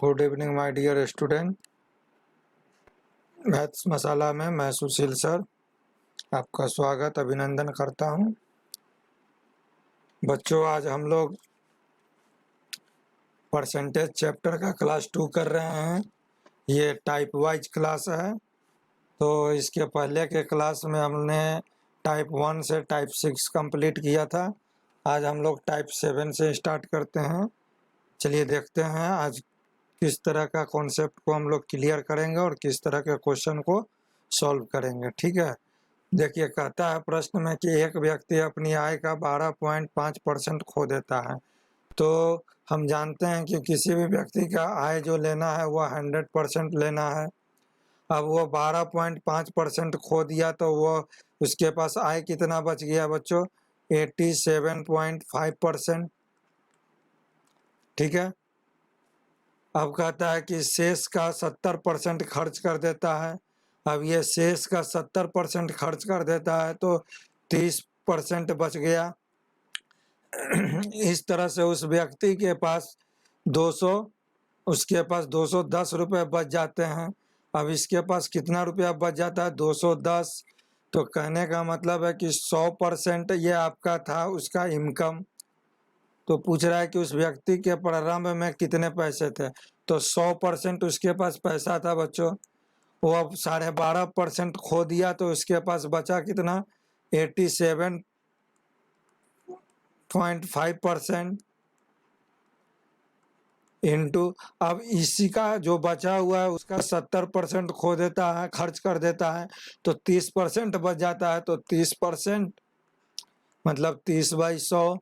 Good evening my dear student. Maths masala में मैं सुशील sir आपका स्वागत अभिनंदन करता हूं। बच्चों, आज हम लोग परसेंटेज चैप्टर का क्लास 2 कर रहे हैं। ये टाइप वाइज क्लास है। तो इसके पहले के क्लास में हमने टाइप 1 से टाइप 6 कंप्लीट किया था। आज हम लोग टाइप 7 से स्टार्ट करते हैं। चलिए देखते हैं आज किस तरह का कॉन्सेप्ट को हम लोग क्लियर करेंगे और किस तरह के क्वेश्चन को सॉल्व करेंगे। ठीक है, देखिए कहता है प्रश्न में कि एक व्यक्ति अपनी आय का 12.5% खो देता है। तो हम जानते हैं कि किसी भी व्यक्ति का आय जो लेना है वह 100% लेना है। अब वो 12.5% खो दिया तो वो उसके पास आय कितना बच गया बच्चों? 87.5%। ठीक है, अब कहता है कि शेष का 70% खर्च कर देता है। अब ये शेष का 70% खर्च कर देता है तो 30% बच गया। इस तरह से उस व्यक्ति के पास 200 उसके पास 210 रुपये बच जाते हैं। अब इसके पास कितना रुपया बच जाता है? 210। तो कहने का मतलब है कि 100% ये आपका था उसका इनकम। तो पूछ रहा है कि उस व्यक्ति के प्रारंभ में कितने पैसे थे। तो 100% उसके पास पैसा था बच्चों। वो अब 12.5% खो दिया तो उसके पास बचा कितना? 87.5% इंटू, अब इसी का जो बचा हुआ है उसका 70% खो देता है, खर्च कर देता है, तो 30% बच जाता है। तो 30% मतलब 30/100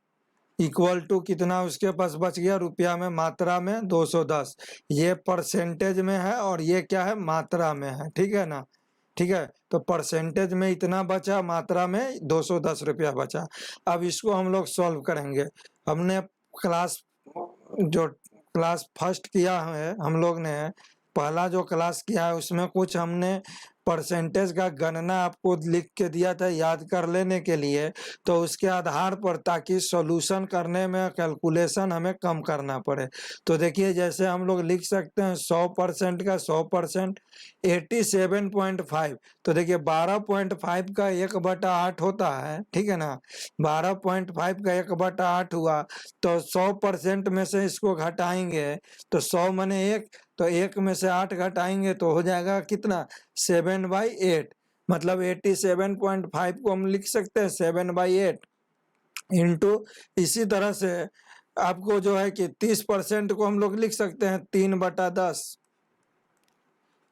इक्वल टू कितना उसके पास बच गया रुपया में, मात्रा में 210। ये परसेंटेज में है और ये क्या है? मात्रा में है। ठीक है ना? ठीक है, तो परसेंटेज में इतना बचा, मात्रा में 210 रुपया बचा। अब इसको हम लोग सॉल्व करेंगे। हमने क्लास फर्स्ट किया है हम लोग ने, पहला जो क्लास किया है उसमें कुछ हमने परसेंटेज का गणना आपको लिख के दिया था याद कर लेने के लिए। तो उसके आधार पर ताकि सॉल्यूशन करने में कैलकुलेशन हमें कम करना पड़े। तो देखिए जैसे हम लोग लिख सकते हैं 100% का 100% 87.5। तो देखिए 12.5 का 1/8 होता है। ठीक है ना? 12.5 का 1/8 हुआ तो 100% में से इसको घटाएंगे तो 100 माने 1, तो 1 में से 8 घटाएंगे तो हो जाएगा कितना? 7/8। मतलब 87.5 को हम लिख सकते हैं 7/8 इंटू, इसी तरह से आपको जो है कि 30% को हम लोग लिख सकते हैं 3/10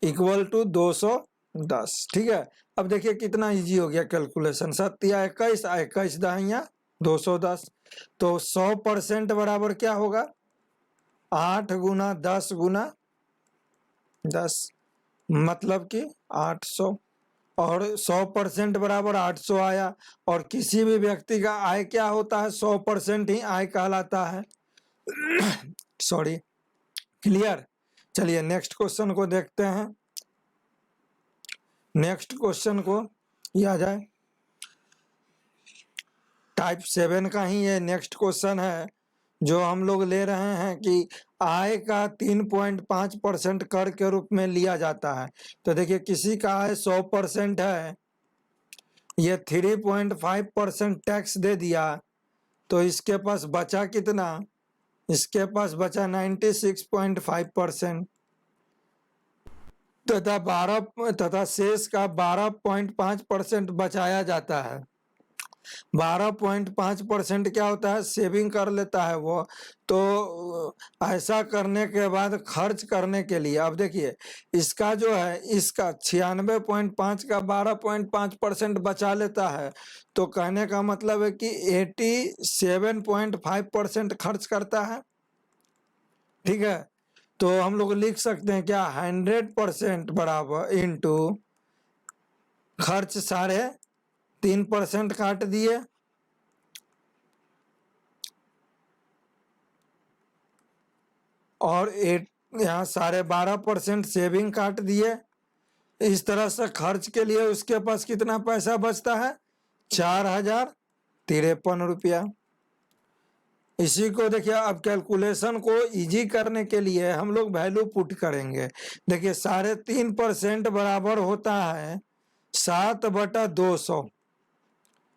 इक्वल टू 210। ठीक है, अब देखिए कितना इजी हो गया कैलकुलेशन। 7 या 21, 21 दहिया 210। तो 100% बराबर क्या होगा? 8 गुना 10 गुना 10, मतलब कि 800। और 100% बराबर 800 आया। और किसी भी व्यक्ति का आय क्या होता है? 100% ही आय कहलाता है। Sorry, clear? चलिए नेक्स्ट क्वेश्चन को देखते हैं। नेक्स्ट क्वेश्चन को ये आ जाए, टाइप 7 का ही ये नेक्स्ट क्वेश्चन है जो हम लोग ले रहे हैं कि आय का 3.5% कर के रूप में लिया जाता है। तो देखिए किसी का आय 100% है, ये 3.5% टैक्स दे दिया तो इसके पास बचा कितना? इसके पास बचा 96.5% तथा शेष का 12.5% बचाया जाता है। 12.5% क्या होता है? सेविंग कर लेता है वो। तो ऐसा करने के बाद खर्च करने के लिए, अब देखिए इसका जो है इसका 96.5 का 12.5% बचा लेता है। तो कहने का मतलब है कि 87.5% खर्च करता है। ठीक है, तो हम लोग लिख सकते हैं क्या? 100% बराबर इंटू खर्च 3.5% काट दिए और यहाँ 12.5% सेविंग काट दिए। इस तरह से खर्च के लिए उसके पास कितना पैसा बचता है? 4053 रुपया। इसी को देखिए, अब कैलकुलेशन को इजी करने के लिए हम लोग वैल्यू पुट करेंगे। देखिए 3.5% बराबर होता है 7/200,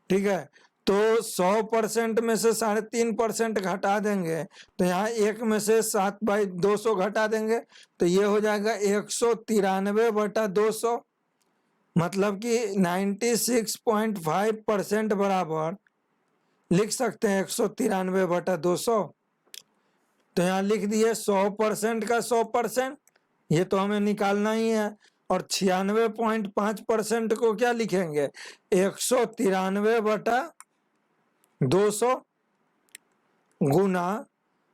ठीक है। तो 100% में से 3.5% घटा देंगे, तो यहाँ 1 में से 7/200 घटा देंगे, तो ये हो जाएगा 193/200, मतलब कि 96.5% बराबर लिख सकते हैं 193/200। तो यहाँ लिख दिए 100% का 100%, ये तो हमें निकालना ही है। और 96.5% को क्या लिखेंगे, 193/200 गुना,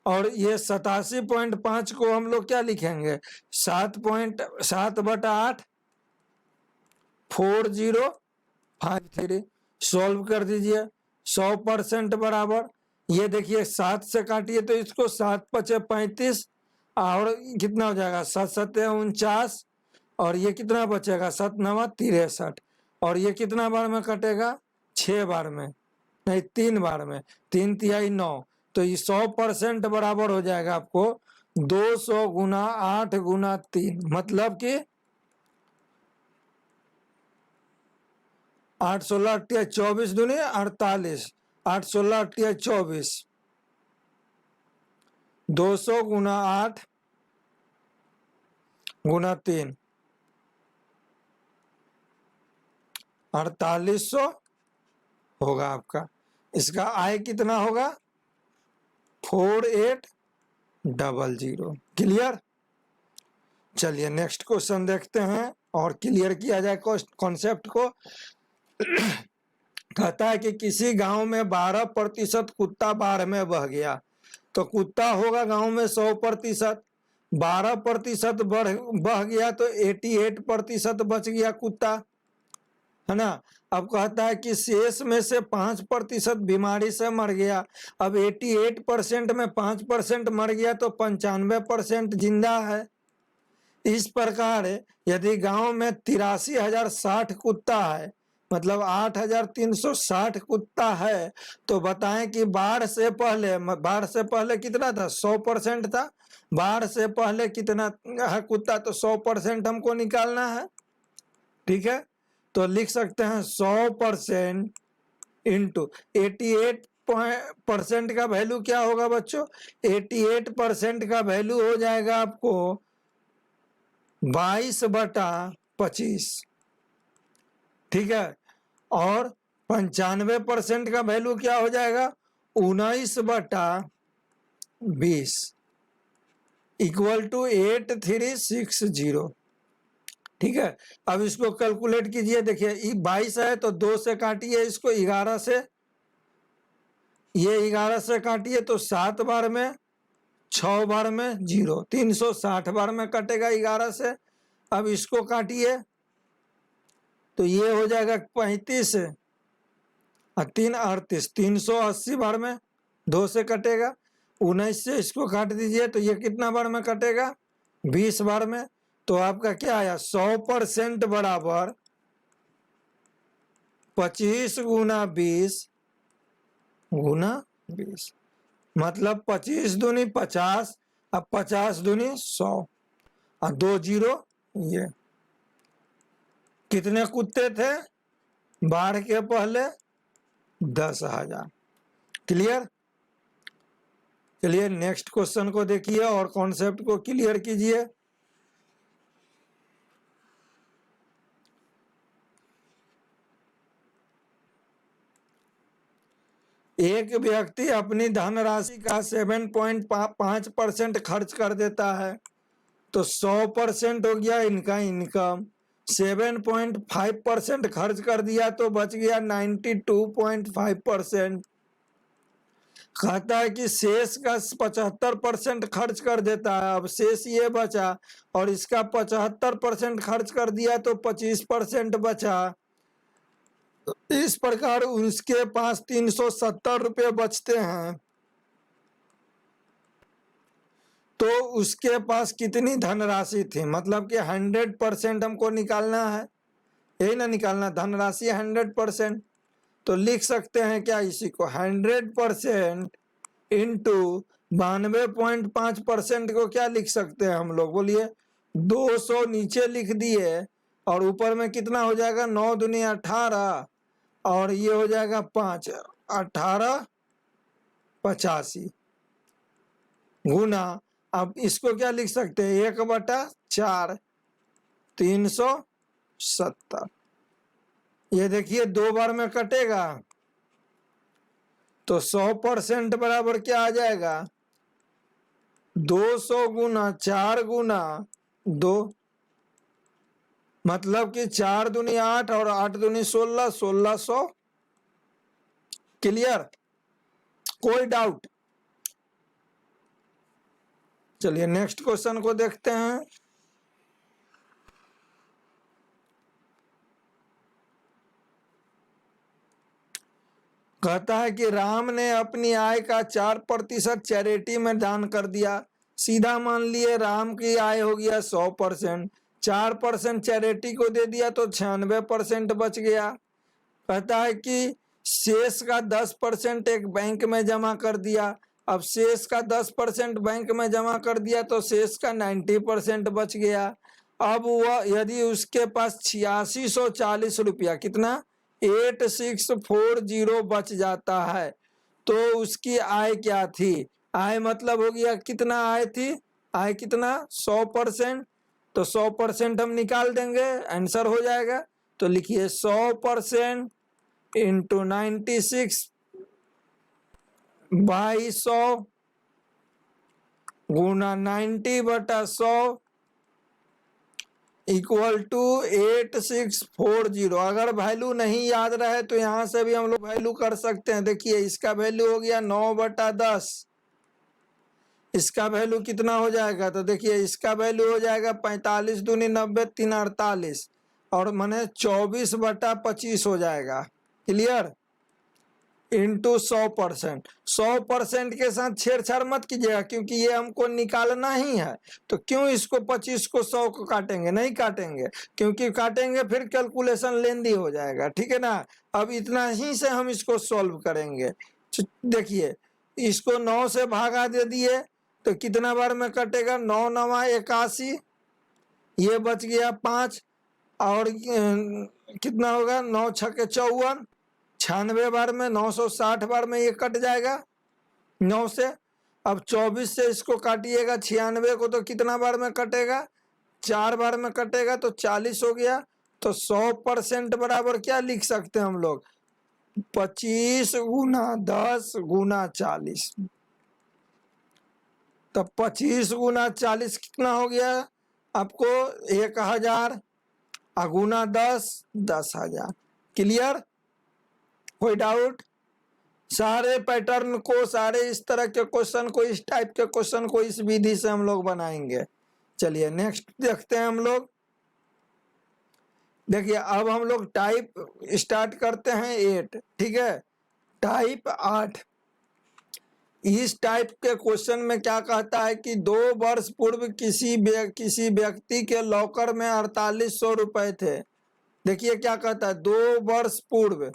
और ये 87.5 को हम लोग क्या लिखेंगे, 7.7/8, 4053। सॉल्व कर दीजिए। 100% बराबर, ये देखिए 7 से काटिए तो इसको 7×5 = 35, और कितना हो जाएगा 7×7 = 49, और ये कितना बचेगा 7×9 = 63, और ये कितना बार में कटेगा, 6 बार में, नहीं 3 बार में, 3 तिहाई 9। तो ये 100% बराबर हो जाएगा आपको 200 गुना 8 गुना 3, मतलब कि 8 16 28 24 दूनी 48, 8 16 28 24, 200 गुना 8 गुना 3, 4800 होगा आपका। इसका आय कितना होगा, 4800। क्लियर। चलिए नेक्स्ट क्वेश्चन देखते हैं और क्लियर किया जाए कॉन्सेप्ट को। कहता है कि किसी गांव में 12% कुत्ता बाढ़ में बह गया, तो कुत्ता होगा गांव में 100%, 12% बह गया तो 88% बच गया कुत्ता, है ना। अब कहता है कि शेष में से 5% बीमारी से मर गया। अब 88% में 5% मर गया तो 95% जिंदा है। इस प्रकार यदि गांव में 83,060 कुत्ता है, मतलब 8,360 कुत्ता है, तो बताएं कि बाढ़ से पहले कितना था, 100% था। बाढ़ से पहले कितना है कुत्ता, तो 100% हमको निकालना है, ठीक है। तो लिख सकते हैं 100% इंटू 88% का वैल्यू क्या होगा बच्चों, 88% का वैल्यू हो जाएगा आपको 22/25, ठीक है। और 95% का वैल्यू क्या हो जाएगा, 19/20 इक्वल टू 8360, ठीक है। अब इसको कैलकुलेट कीजिए। देखिए 22 है तो 2 से काटिए इसको, 11 से, ये 11 से काटिए तो 7 बार में, 6 बार में 0, 360 बार में कटेगा 11 से। अब इसको काटिए तो ये हो जाएगा 35 और 3 38, 380 बार में 2 से कटेगा। 19 से इसको काट दीजिए तो ये कितना बार में कटेगा, 20 बार में। तो आपका क्या आया, 100% बराबर 25 गुना 20 गुना 20, मतलब 25 दूनी 50, अब 50 दूनी 100 और 2 0। ये कितने कुत्ते थे बाढ़ के पहले, 10,000। क्लियर। चलिए नेक्स्ट क्वेश्चन को देखिए और कॉन्सेप्ट को क्लियर कीजिए। एक व्यक्ति अपनी धनराशि का 7.5% खर्च कर देता है, तो 100% हो गया इनका इनकम। 7.5% खर्च कर दिया तो बच गया 92.5%। कहता है कि शेष का 75% खर्च कर देता है, अब शेष ये बचा, और इसका 75% खर्च कर दिया तो 25% बचा। इस प्रकार उसके पास 370 रुपये बचते हैं। तो उसके पास कितनी धनराशि थी, मतलब कि 100% हमको निकालना है, यही ना निकालना, धनराशि 100%। तो लिख सकते हैं क्या इसी को, 100% इंटू 92.5% को क्या लिख सकते हैं हम लोग, बोलिए। 200 नीचे लिख दिए और ऊपर में कितना हो जाएगा, 9 दूनी 18 और ये हो जाएगा 5, 1885 गुना, अब इसको क्या लिख सकते हैं, 1/4, 370। ये देखिए 2 बार में कटेगा तो 100% बराबर क्या आ जाएगा, 200 गुना 4 गुना 2, मतलब कि 4 दूनी 8 और 8 दूनी 16, 1600। क्लियर, कोई डाउट? चलिए नेक्स्ट क्वेश्चन को देखते हैं। कहता है कि राम ने अपनी आय का 4% चैरिटी में दान कर दिया। सीधा मान लिए राम की आय हो गया 100%, 4% चैरिटी को दे दिया तो 96% बच गया। कहता है कि शेष का 10% एक बैंक में जमा कर दिया। अब शेष का 10% बैंक में जमा कर दिया तो शेष का 90% बच गया। अब वह यदि उसके पास 8640 रुपया, कितना, 8640 बच जाता है तो उसकी आय क्या थी। आय मतलब हो गया कितना आय थी, आय कितना, 100%, तो 100% हम निकाल देंगे, आंसर हो जाएगा। तो लिखिए 100% इंटू 96 बाई 100 गुना 90/100 इक्वल टू 8640। अगर वैल्यू नहीं याद रहे तो यहां से भी हम लोग वैल्यू कर सकते हैं। देखिए इसका वैल्यू हो गया 9/10, इसका वैल्यू कितना हो जाएगा, तो देखिए इसका वैल्यू हो जाएगा 45 दूनी 90, 3 48 और माने 24/25 हो जाएगा। Clear, into 100%। 100% के साथ छेड़छाड़ मत कीजिएगा क्योंकि ये हमको निकालना ही है। तो क्यों इसको 25 को 100 को काटेंगे, नहीं काटेंगे, क्योंकि काटेंगे फिर कैलकुलेशन लेंदी हो जाएगा। ठीक है ना, अब इतना ही से हम इसको सॉल्व करेंगे। देखिए इसको 9 से भागा दे दिए तो कितना बार में कटेगा, 9 9 81, ये बच गया 5 और कितना होगा, 9 6 54, 96 बार में, 960 बार में ये कट जाएगा 9 से। अब 24 से इसको काटिएगा 96 को तो कितना बार में कटेगा, 4 बार में कटेगा तो 40 हो गया। तो 100% बराबर क्या लिख सकते हैं हम लोग, 25 गुना 10 गुना 40। तो 25 गुना 40 कितना हो गया आपको, 1000 गुना 10,000। क्लियर, कोई डाउट? सारे पैटर्न को, सारे इस तरह के क्वेश्चन को, इस टाइप के क्वेश्चन को इस विधि से हम लोग बनाएंगे। चलिए नेक्स्ट देखते हैं हम लोग। देखिए अब हम लोग टाइप स्टार्ट करते हैं 8, ठीक है, टाइप 8। इस टाइप के क्वेश्चन में क्या कहता है कि 2 वर्ष पूर्व किसी व्यक्ति के लॉकर में 4800 रुपए थे। देखिए क्या कहता है, 2 वर्ष पूर्व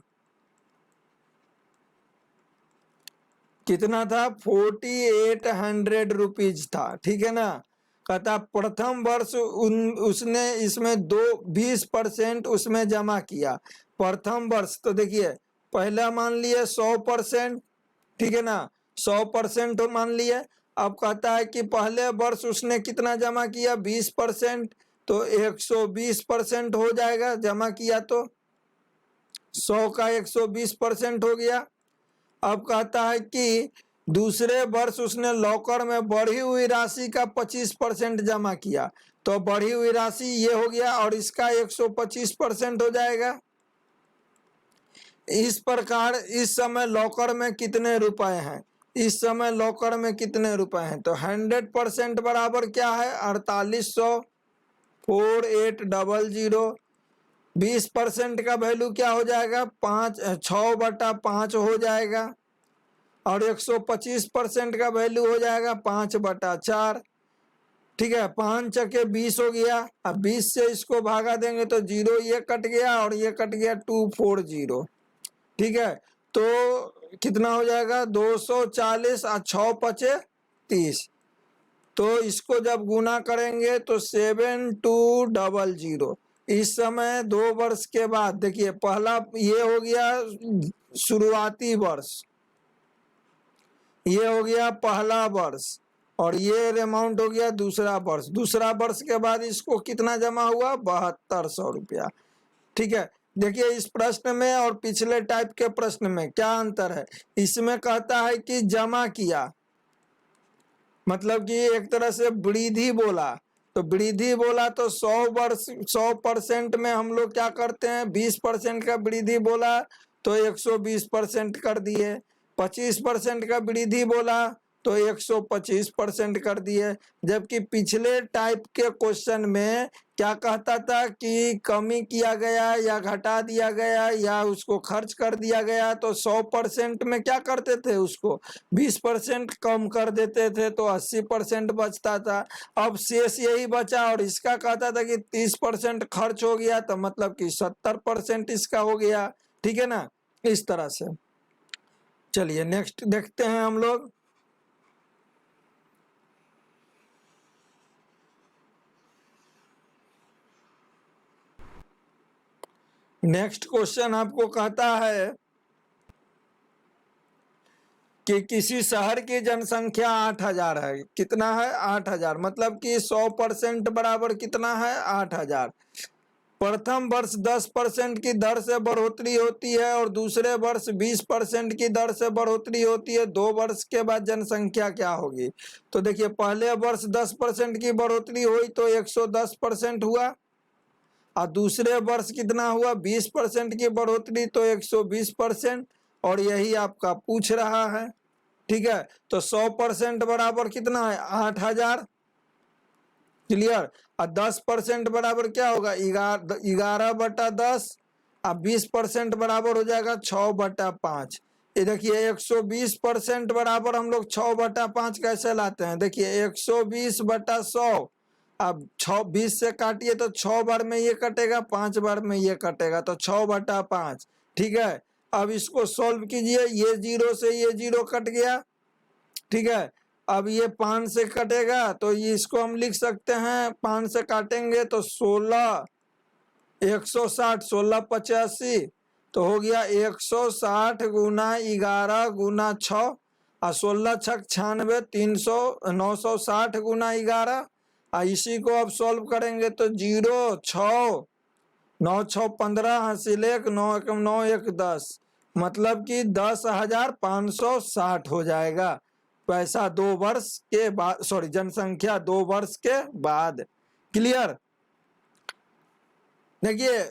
कितना था, 4800 रुपीज था। ठीक है ना, कहता प्रथम वर्ष उसने इसमें 20% उसमें जमा किया। प्रथम वर्ष तो देखिए पहला मान लिए 100%, ठीक है ना, 100% मान लिए। अब कहता है कि पहले वर्ष उसने कितना जमा किया, 20%, तो 120% हो जाएगा जमा किया तो 100 का 120% हो गया। अब कहता है कि दूसरे वर्ष उसने लॉकर में बढ़ी हुई राशि का 25% जमा किया, तो बढ़ी हुई राशि ये हो गया और इसका 125% हो जाएगा। इस प्रकार इस समय लॉकर में कितने रुपए हैं, इस समय लॉकर में कितने रुपए हैं, तो 100% बराबर क्या है, 4800, 4800। 20% का वैल्यू क्या हो जाएगा, 6/5 हो जाएगा और 125% का वैल्यू हो जाएगा 5/4। ठीक है, 5 चके 20 हो गया। अब 20 से इसको भागा देंगे तो 0 ये कट गया और ये कट गया 240। ठीक है, तो कितना हो जाएगा 240 और 6 पचे 30। तो इसको जब गुना करेंगे तो 7200। इस समय 2 वर्ष के बाद देखिए, पहला ये हो गया शुरुआती वर्ष, ये हो गया पहला वर्ष, और ये अमाउंट हो गया दूसरा वर्ष। दूसरा वर्ष के बाद इसको कितना जमा हुआ 7200 रुपया। ठीक है, देखिए इस प्रश्न में और पिछले टाइप के प्रश्न में क्या अंतर है। इसमें कहता है कि जमा किया, मतलब कि एक तरह से वृद्धि बोला, तो वृद्धि बोला तो 100% में हम लोग क्या करते हैं, 20% का वृद्धि बोला तो 120% कर दिए। 25% का वृद्धि बोला तो 125% कर दिए। जबकि पिछले टाइप के क्वेश्चन में क्या कहता था कि कमी किया गया या घटा दिया गया या उसको खर्च कर दिया गया, तो 100% में क्या करते थे, उसको 20% कम कर देते थे तो 80% बचता था। अब शेष यही बचा, और इसका कहता था कि 30% खर्च हो गया तो मतलब कि 70% इसका हो गया। ठीक है ना, इस तरह से। चलिए नेक्स्ट देखते हैं हम लोग। नेक्स्ट क्वेश्चन आपको कहता है कि किसी शहर की जनसंख्या 8000 है। कितना है 8000, मतलब कि 100% बराबर कितना है 8000। प्रथम वर्ष 10% की दर से बढ़ोतरी होती है और दूसरे वर्ष 20% की दर से बढ़ोतरी होती है। 2 वर्ष के बाद जनसंख्या क्या होगी। तो देखिए, पहले वर्ष 10% की बढ़ोतरी हुई तो 110% हुआ, और दूसरे वर्ष कितना हुआ 20% की बढ़ोतरी तो 120%, और यही आपका पूछ रहा है। ठीक है, तो 100% बराबर कितना है 8000। क्लियर। और 10% बराबर क्या होगा 11/10, और 20% बराबर हो जाएगा 6/5। ये देखिए 120% बराबर हम लोग 6/5 कैसे लाते हैं। देखिए 120/100, अब 20 से काटिए तो 6 बार में ये कटेगा, 5 बार में ये कटेगा, तो 6/5। ठीक है, अब इसको सॉल्व कीजिए, ये 0 से ये 0 कट गया। ठीक है, अब ये 5 से कटेगा तो ये इसको हम लिख सकते हैं, 5 से काटेंगे तो 16, 160, 16/85, तो हो गया 160 गुना 11 गुना 6, और 16×6 96, 300, 960 गुना 11। इसी को अब सॉल्व करेंगे तो 0 6 9 6 15 हासिल 1 9 1 9 1 10, मतलब कि 10,560 हो जाएगा पैसा 2 वर्ष के बाद, सॉरी जनसंख्या 2 वर्ष के बाद। क्लियर। देखिए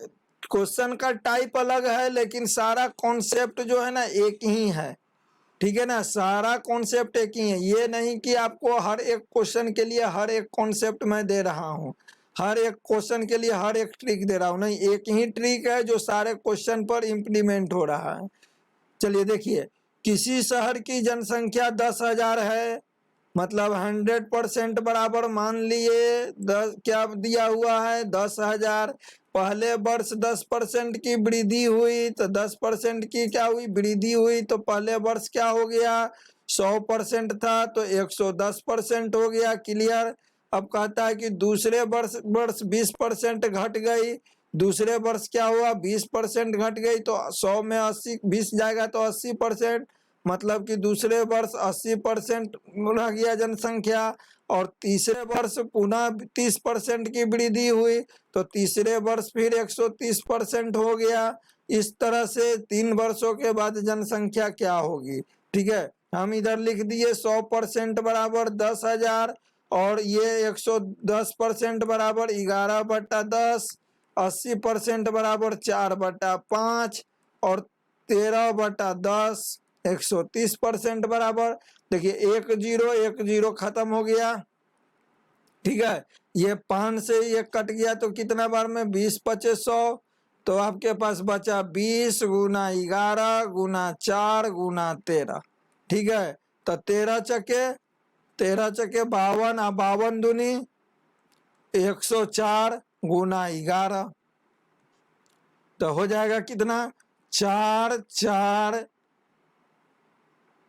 क्वेश्चन का टाइप अलग है लेकिन सारा कॉन्सेप्ट जो है ना एक ही है। ठीक है ना, सारा कॉन्सेप्ट एक ही है। ये नहीं कि आपको हर एक क्वेश्चन के लिए हर एक कॉन्सेप्ट मैं दे रहा हूँ, हर एक क्वेश्चन के लिए हर एक ट्रिक दे रहा हूँ, नहीं, एक ही ट्रिक है जो सारे क्वेश्चन पर इम्प्लीमेंट हो रहा है। चलिए देखिए, किसी शहर की जनसंख्या 10,000 है, मतलब 100% बराबर मान लिए 10 क्या दिया हुआ है 10,000। पहले वर्ष 10% की वृद्धि हुई तो 10% की क्या हुई वृद्धि हुई, तो पहले वर्ष क्या हो गया 100% था तो 110% हो गया। क्लियर। अब कहता है कि दूसरे वर्ष 20% घट गई, दूसरे वर्ष क्या हुआ 20% घट गई, तो 100 में 80 20 जाएगा तो 80%, मतलब कि दूसरे वर्ष 80% रह गया जनसंख्या। और तीसरे वर्ष पुनः 30% की वृद्धि हुई तो तीसरे वर्ष फिर 130% हो गया। इस तरह से 3 वर्षों के बाद जनसंख्या क्या होगी। ठीक है, हम इधर लिख दिए 100% बराबर 10,000, और ये 110% बराबर 11/10, 80% बराबर 4/5, और 13/10, 130% बराबर। देखिए 1 0 खत्म हो गया। ठीक है, ये 5 से ये कट गया तो कितना बार में 20/25 100, तो आपके पास बचा 20 गुना 11 गुना 4 गुना 13। ठीक है, तो 13 चके 52, 52 दूनी 104 गुना 11, तो हो जाएगा कितना 4 4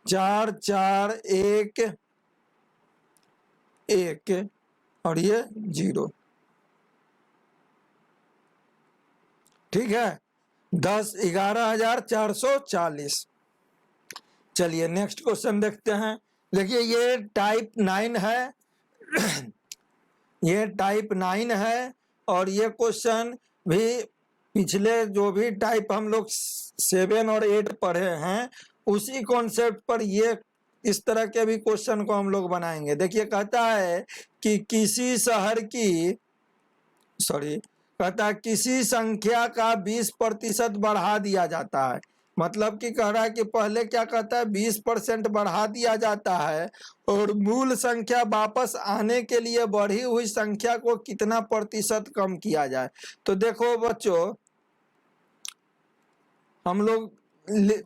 4 4 1 1 और ये 0। ठीक है, 11,440। चलिए नेक्स्ट क्वेश्चन देखते हैं। देखिए ये टाइप 9 है ये टाइप 9 है और ये क्वेश्चन भी पिछले जो भी टाइप हम लोग 7 और 8 पढ़े हैं उसी कॉन्सेप्ट पर ये इस तरह के भी क्वेश्चन को हम लोग बनाएंगे। देखिए कहता है कि किसी शहर की कहता है किसी संख्या का 20% बढ़ा दिया जाता है। मतलब कि कह रहा है कि पहले क्या कहता है 20% बढ़ा दिया जाता है और मूल संख्या वापस आने के लिए बढ़ी हुई संख्या को कितना प्रतिशत कम किया जाए। तो देखो बच्चों, हम लोग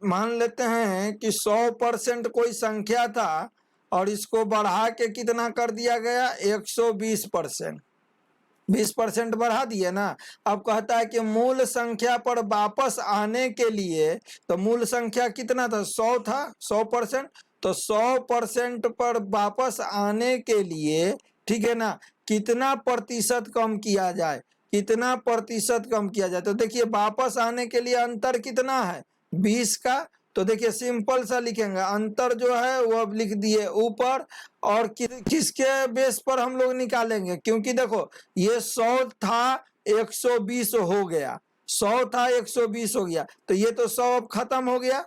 मान लेते हैं कि 100% कोई संख्या था और इसको बढ़ा के कितना कर दिया गया 120%, 20% बढ़ा दिए ना। अब कहता है कि मूल संख्या पर वापस आने के लिए, तो मूल संख्या कितना था 100 था, 100%, तो 100% पर वापस आने के लिए, ठीक है ना, कितना प्रतिशत कम किया जाए, कितना प्रतिशत कम किया जाए। तो देखिए वापस आने के लिए अंतर कितना है 20 का। तो देखिए सिंपल सा लिखेंगे, अंतर जो है वो अब लिख दिए ऊपर और किसके बेस पर हम लोग निकालेंगे, क्योंकि देखो ये 100 था 120 हो गया, 100 था 120 हो गया, तो ये तो 100 अब खत्म हो गया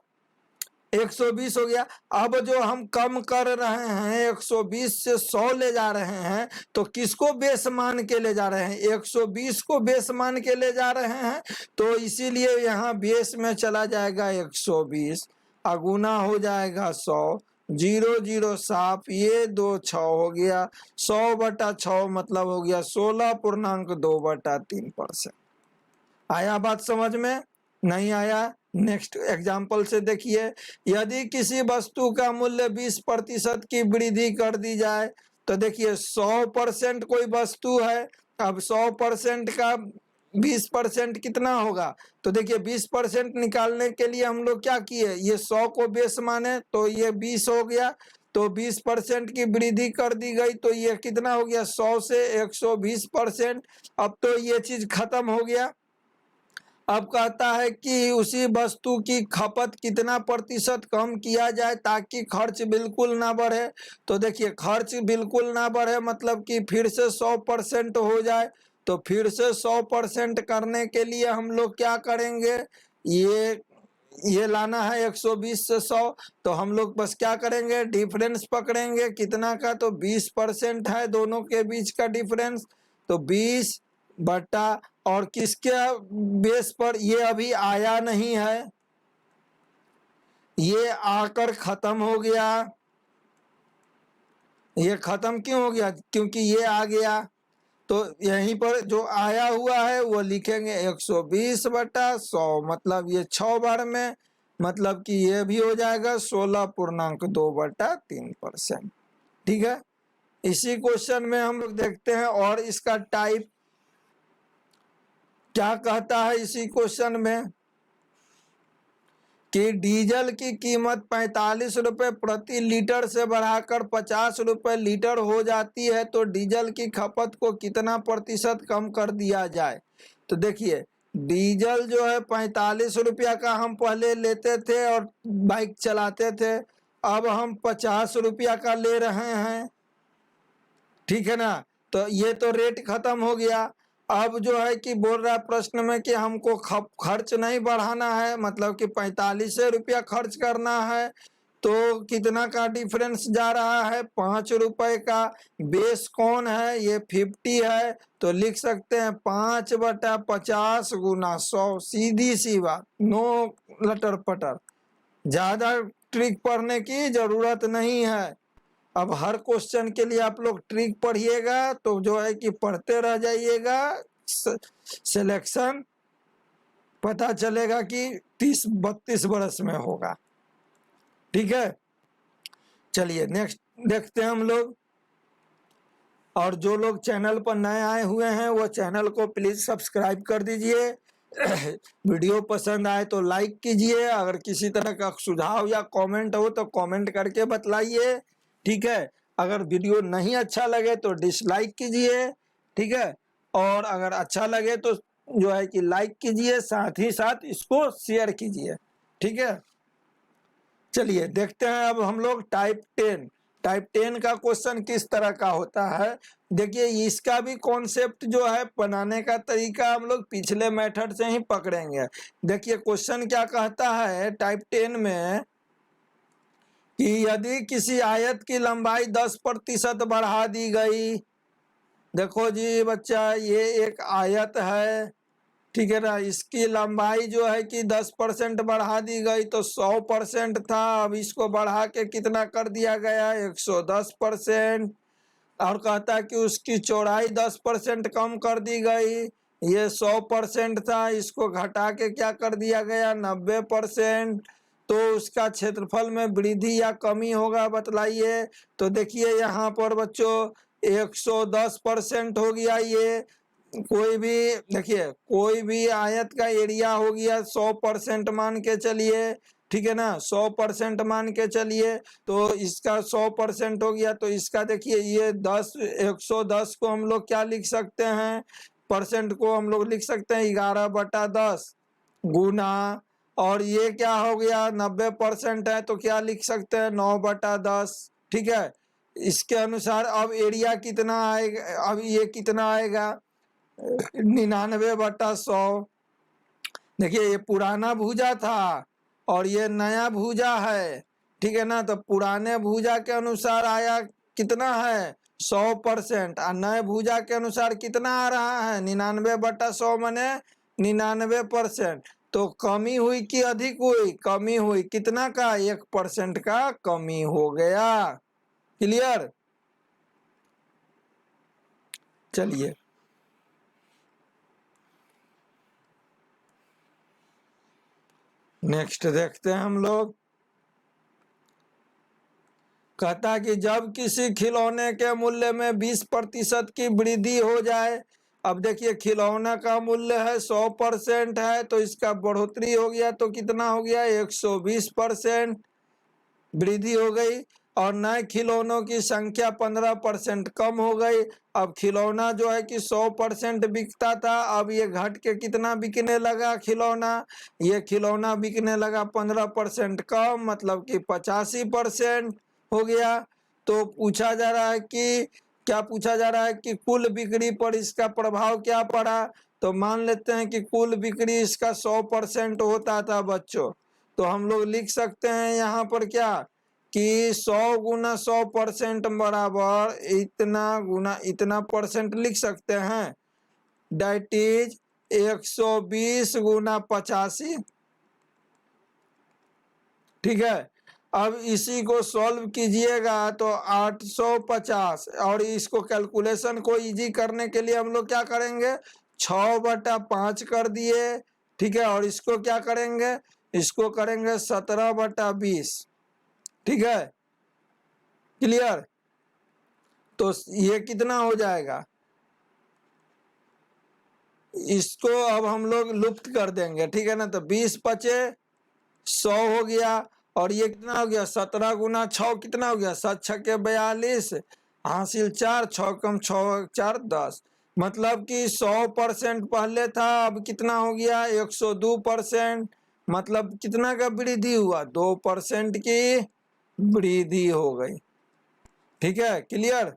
120 हो गया। अब जो हम कम कर रहे हैं 120 से 100 ले जा रहे हैं, तो किसको बेस मान के ले जा रहे हैं 120 को बेस मान के ले जा रहे हैं। तो इसीलिए यहाँ बेस में चला जाएगा 120, अगुना हो जाएगा 100, 0 0 साफ, ये 2 6 हो गया, 100/6 मतलब हो गया 16.2/3%। आया बात समझ में? नहीं आया? नेक्स्ट एग्जाम्पल से देखिए, यदि किसी वस्तु का मूल्य 20% की वृद्धि कर दी जाए, तो देखिए 100% कोई वस्तु है, अब 100% का 20% कितना होगा। तो देखिए 20% निकालने के लिए हम लोग क्या किए, ये 100 को बेस माने तो ये 20 हो गया, तो 20% की वृद्धि कर दी गई, तो ये कितना हो गया 100 से 120%। अब तो ये चीज खत्म हो गया। अब कहता है कि उसी वस्तु की खपत कितना प्रतिशत कम किया जाए ताकि खर्च बिल्कुल ना बढ़े। तो देखिए खर्च बिल्कुल ना बढ़े मतलब कि फिर से 100% हो जाए। तो फिर से 100% करने के लिए हम लोग क्या करेंगे, ये लाना है 120 से 100, तो हम लोग बस क्या करेंगे डिफरेंस पकड़ेंगे कितना का, तो 20% है दोनों के बीच का डिफरेंस, तो 20 बटा और किसके बेस पर, ये अभी आया नहीं है, ये आकर खत्म हो गया। ये खत्म क्यों हो गया, क्योंकि ये आ गया, तो यहीं पर जो आया हुआ है वो लिखेंगे 120/100, मतलब ये 6 बार में, मतलब कि ये भी हो जाएगा 16.2/3%। ठीक है, इसी क्वेश्चन में हम लोग देखते हैं और इसका टाइप क्या कहता है इसी क्वेश्चन में कि डीजल की कीमत 45 रुपए प्रति लीटर से बढ़ाकर 50 रुपए लीटर हो जाती है, तो डीजल की खपत को कितना प्रतिशत कम कर दिया जाए। तो देखिए डीजल जो है 45 रुपया का हम पहले लेते थे और बाइक चलाते थे, अब हम 50 रुपया का ले रहे हैं, ठीक है ना। तो ये तो रेट खत्म हो गया। अब जो है कि बोल रहा है प्रश्न में कि हमको खर्च नहीं बढ़ाना है, मतलब कि 45 रुपया खर्च करना है, तो कितना का डिफरेंस जा रहा है 5 रुपए का। बेस कौन है, ये 50 है, तो लिख सकते हैं 5/50 गुना 100, सीधी सी बात, नो लटर पटर, ज्यादा ट्रिक पढ़ने की जरूरत नहीं है। अब हर क्वेश्चन के लिए आप लोग ट्रिक पढ़िएगा तो जो है कि पढ़ते रह जाइएगा, सिलेक्शन पता चलेगा कि 30-32 बरस में होगा। ठीक है, चलिए नेक्स्ट देखते हैं हम लोग। और जो लोग चैनल पर नए आए हुए हैं वो चैनल को प्लीज सब्सक्राइब कर दीजिए वीडियो पसंद आए तो लाइक कीजिए, अगर किसी तरह का सुझाव या कमेंट हो तो कमेंट करके बतलाइए, ठीक है। अगर वीडियो नहीं अच्छा लगे तो डिसलाइक कीजिए, ठीक है। और अगर अच्छा लगे तो जो है कि लाइक कीजिए, साथ ही साथ इसको शेयर कीजिए, ठीक है। चलिए देखते हैं अब हम लोग टाइप 10 का क्वेश्चन किस तरह का होता है। देखिए इसका भी कॉन्सेप्ट जो है बनाने का तरीका हम लोग पिछले मेथड से ही पकड़ेंगे। देखिए क्वेश्चन क्या कहता है टाइप 10 में कि यदि किसी आयत की लंबाई 10% बढ़ा दी गई। देखो जी बच्चा, ये एक आयत है, ठीक है ना। इसकी लंबाई जो है कि 10% बढ़ा दी गई, तो 100% था, अब इसको बढ़ा के कितना कर दिया गया, 110%। और कहता है कि उसकी चौड़ाई 10% कम कर दी गई, ये 100% था, इसको घटा के क्या कर दिया गया, 90%। तो उसका क्षेत्रफल में वृद्धि या कमी होगा, बतलाइए। तो देखिए यहाँ पर बच्चों 110% हो गया। ये कोई भी देखिए कोई भी आयत का एरिया हो गया 100% मान के चलिए, ठीक है ना, 100% मान के चलिए। तो इसका 100% हो गया, तो इसका देखिए ये 110 को हम लोग क्या लिख सकते हैं, परसेंट को हम लोग लिख सकते हैं 11/10 गुना, और ये क्या हो गया 90% है, तो क्या लिख सकते हैं 9/10, ठीक है। इसके अनुसार अब एरिया कितना आएगा, अब ये कितना आएगा 99/100। देखिए ये पुराना भुजा था और ये नया भुजा है, ठीक है ना। तो पुराने भुजा के अनुसार आया कितना है 100%, और नए भुजा के अनुसार कितना आ रहा है 99/100 माने 99%। तो कमी हुई कि अधिक हुई, कमी हुई, कितना का 1% का कमी हो गया। क्लियर। चलिए नेक्स्ट देखते हैं हम लोग। कहता कि जब किसी खिलौने के मूल्य में 20% की वृद्धि हो जाए। अब देखिए खिलौना का मूल्य है 100% है, तो इसका बढ़ोतरी हो गया तो कितना हो गया 120% वृद्धि हो गई। और नए खिलौनों की संख्या 15% कम हो गई। अब खिलौना जो है कि 100% बिकता था, अब ये घट के कितना बिकने लगा खिलौना, ये खिलौना बिकने लगा 15% कम, मतलब कि 85% हो गया। तो पूछा जा रहा है कि क्या पूछा जा रहा है कि कुल बिक्री पर इसका प्रभाव क्या पड़ा। तो मान लेते हैं कि कुल बिक्री इसका 100% होता था बच्चों, तो हम लोग लिख सकते हैं यहाँ पर क्या कि 100 गुना 100% बराबर इतना गुना इतना परसेंट लिख सकते हैं, डेट इज 120 गुना 85, ठीक है। अब इसी को सॉल्व कीजिएगा तो 850, और इसको कैलकुलेशन को इजी करने के लिए हम लोग क्या करेंगे 6/5 कर दिए, ठीक है। और इसको क्या करेंगे, इसको करेंगे 17/20, ठीक है। क्लियर। तो ये कितना हो जाएगा, इसको अब हम लोग लुप्त कर देंगे, ठीक है ना। तो 20 बचे 100 हो गया, और ये कितना हो गया 17 गुना 6 कितना हो गया 7 6 42, हासिल 4, 6 कम 6 4 10, मतलब कि 100% पहले था, अब कितना हो गया 102%, मतलब कितना का वृद्धि हुआ 2% की वृद्धि हो गई, ठीक है। क्लियर।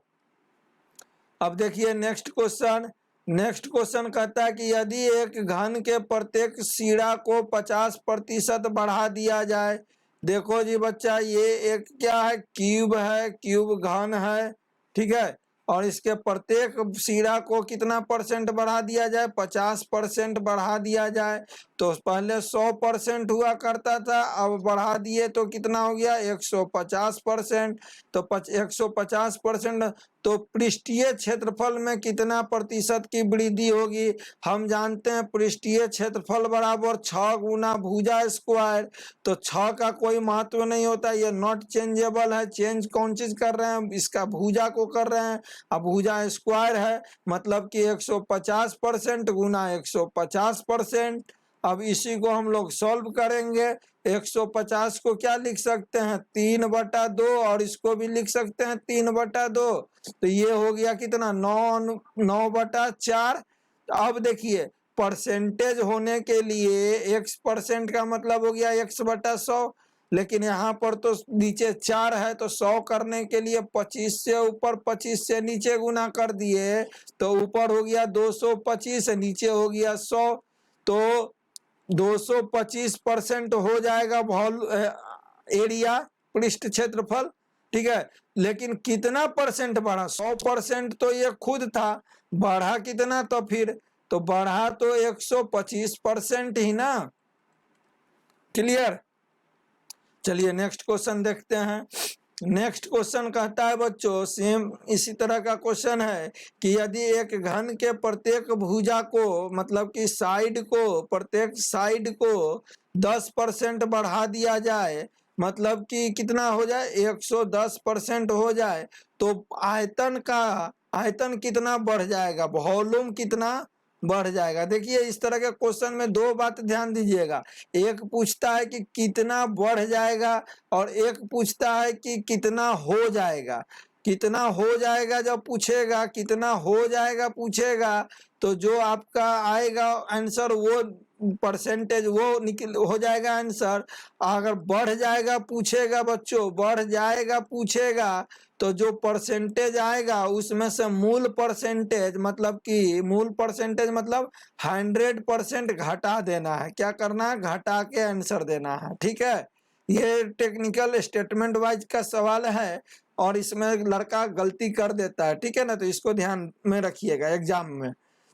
अब देखिए नेक्स्ट क्वेश्चन कहता है कि यदि एक घन के प्रत्येक सिरा को 50% बढ़ा दिया जाए। देखो जी बच्चा, ये एक क्या है क्यूब है, क्यूब घन है, ठीक है। और इसके प्रत्येक सिरा को कितना परसेंट बढ़ा दिया जाए 50% बढ़ा दिया जाए। तो पहले 100% हुआ करता था, अब बढ़ा दिए तो कितना हो गया 150%। तो 150%, तो पृष्ठीय क्षेत्रफल में कितना प्रतिशत की वृद्धि होगी? हम जानते हैं पृष्ठीय क्षेत्रफल बराबर 6 गुना भुजा स्क्वायर। तो 6 का कोई महत्व नहीं होता, ये नॉट चेंजेबल है। चेंज कौन चीज कर रहे हैं? इसका भुजा को कर रहे हैं। अब भुजा स्क्वायर है मतलब कि 150% गुना 150%। अब इसी को हम लोग सॉल्व करेंगे। 150 को क्या लिख सकते हैं? 3/2, और इसको भी लिख सकते हैं 3/2। तो ये हो गया कितना? 9/4। अब देखिए परसेंटेज होने के लिए x% का मतलब हो गया x/100, लेकिन यहाँ पर तो नीचे 4 है, तो 100 करने के लिए 25 से ऊपर 25 से नीचे गुना कर दिए, तो ऊपर हो गया 225, नीचे हो गया 100। तो 225% हो जाएगा एरिया, पृष्ठ क्षेत्रफल। ठीक है, लेकिन कितना परसेंट बढ़ा? 100% तो ये खुद था, बढ़ा कितना? तो फिर तो बढ़ा तो 125% ही ना। क्लियर? चलिए नेक्स्ट क्वेश्चन देखते हैं। नेक्स्ट क्वेश्चन कहता है बच्चों, सेम इसी तरह का क्वेश्चन है कि यदि एक घन के प्रत्येक भुजा को, मतलब कि साइड को, प्रत्येक साइड को 10% बढ़ा दिया जाए, मतलब कि कितना हो जाए? 110% हो जाए, तो आयतन कितना बढ़ जाएगा? वॉल्यूम कितना बढ़ जाएगा? देखिए इस तरह के क्वेश्चन में दो बात ध्यान दीजिएगा। एक पूछता है कि कितना बढ़ जाएगा, और एक पूछता है कि कितना हो जाएगा। कितना हो जाएगा जब पूछेगा, कितना हो जाएगा पूछेगा, तो जो आपका आएगा आंसर वो परसेंटेज वो निकल हो जाएगा आंसर। अगर बढ़ जाएगा पूछेगा बच्चों, बढ़ जाएगा पूछेगा, तो जो परसेंटेज आएगा उसमें से मूल परसेंटेज, मतलब कि मूल परसेंटेज मतलब 100% घटा देना है। क्या करना है? घटा के आंसर देना है। ठीक है, ये टेक्निकल स्टेटमेंट वाइज का सवाल है, और इसमें लड़का गलती कर देता है। ठीक है ना, तो इसको ध्यान में रखिएगा एग्जाम में।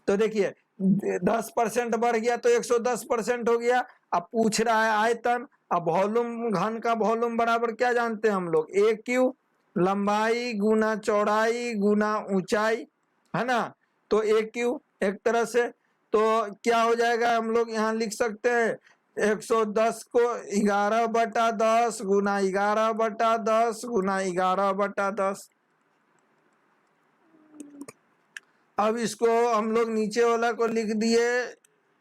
तो देखिए 10% बढ़ गया तो 110% हो गया। अब पूछ रहा है आयतन। अब वॉल्यूम, घन का वॉल्यूम बराबर क्या जानते हैं हम लोग? AQ, लंबाई गुना चौड़ाई गुना ऊंचाई, है ना। तो AQ एक तरह से, तो क्या हो जाएगा? हम लोग यहाँ लिख सकते हैं 110 को 11/10 गुना 11/10 गुना 11/10। अब इसको हम लोग नीचे वाला को लिख दिए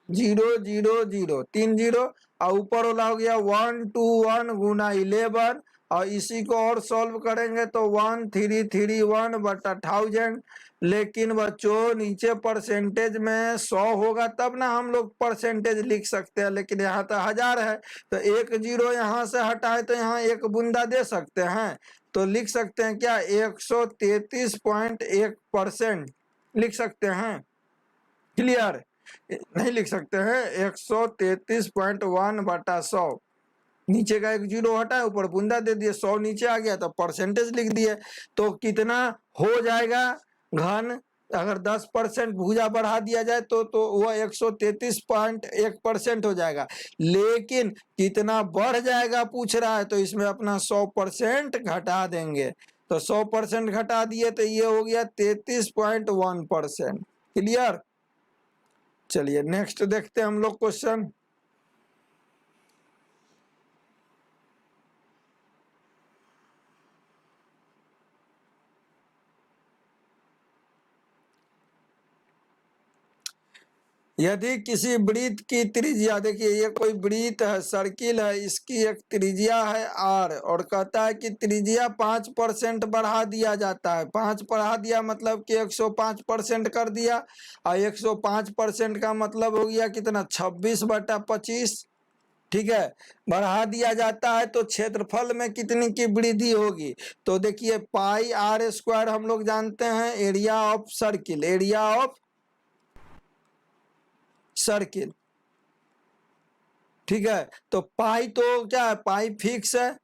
0 0 0, 3 0, और ऊपर वाला हो गया 121 गुना 11, और इसी को और सॉल्व करेंगे तो 1331/1000। लेकिन बच्चों नीचे परसेंटेज में 100 होगा तब ना हम लोग परसेंटेज लिख सकते हैं, लेकिन यहाँ तो 1000 है, तो 1 0 यहाँ से हटाए तो यहाँ एक बूंदा दे सकते हैं, तो लिख सकते हैं क्या? 133.1% लिख सकते हैं। क्लियर? नहीं लिख सकते हैं 133.1/100, नीचे का एक 0 हटा है, ऊपर बूंदा दे दिए, 100 नीचे आ गया तो परसेंटेज लिख दिए। तो कितना हो जाएगा घन? अगर 10% भुजा बढ़ा दिया जाए तो वह 133.1% हो जाएगा। लेकिन कितना बढ़ जाएगा पूछ रहा है, तो इसमें अपना 100% घटा देंगे। तो 100% घटा दिए तो ये हो गया 33.1%। क्लियर? चलिए नेक्स्ट देखते हैं हम लोग क्वेश्चन। यदि किसी वृत्त की त्रिज्या, देखिए ये कोई वृत्त है, सर्किल है, इसकी एक त्रिज्या है r, और कहता है कि त्रिज्या 5% बढ़ा दिया जाता है। 5 बढ़ा दिया मतलब कि 105% कर दिया, और 105% का मतलब हो गया कितना? 26/25। ठीक है, बढ़ा दिया जाता है तो क्षेत्रफल में कितनी की वृद्धि होगी? तो देखिए πr² हम लोग जानते हैं area of circle, area of circle. ठीक है, तो पाई तो क्या है? पाई फिक्स है,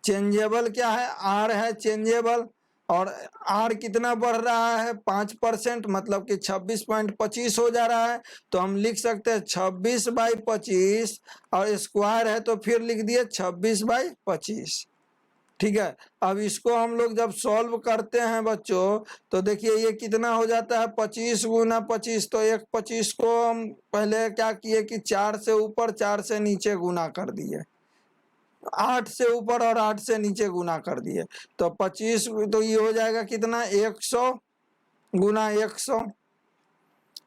चेंजेबल क्या है? आर है चेंजेबल, और आर कितना बढ़ रहा है? 5%, मतलब कि 26.25 हो जा रहा है। तो हम लिख सकते हैं 26/25, और स्क्वायर है तो फिर लिख दिए 26/25। ठीक है। अब इसको हम लोग जब सॉल्व करते हैं बच्चों, तो देखिए ये कितना हो जाता है, 25 गुना 25। तो एक 25 को हम पहले क्या किए कि 4 से ऊपर 4 से नीचे गुना कर दिए, 8 से ऊपर और 8 से नीचे गुना कर दिए। तो 25, तो ये हो जाएगा कितना, 100 गुना 100,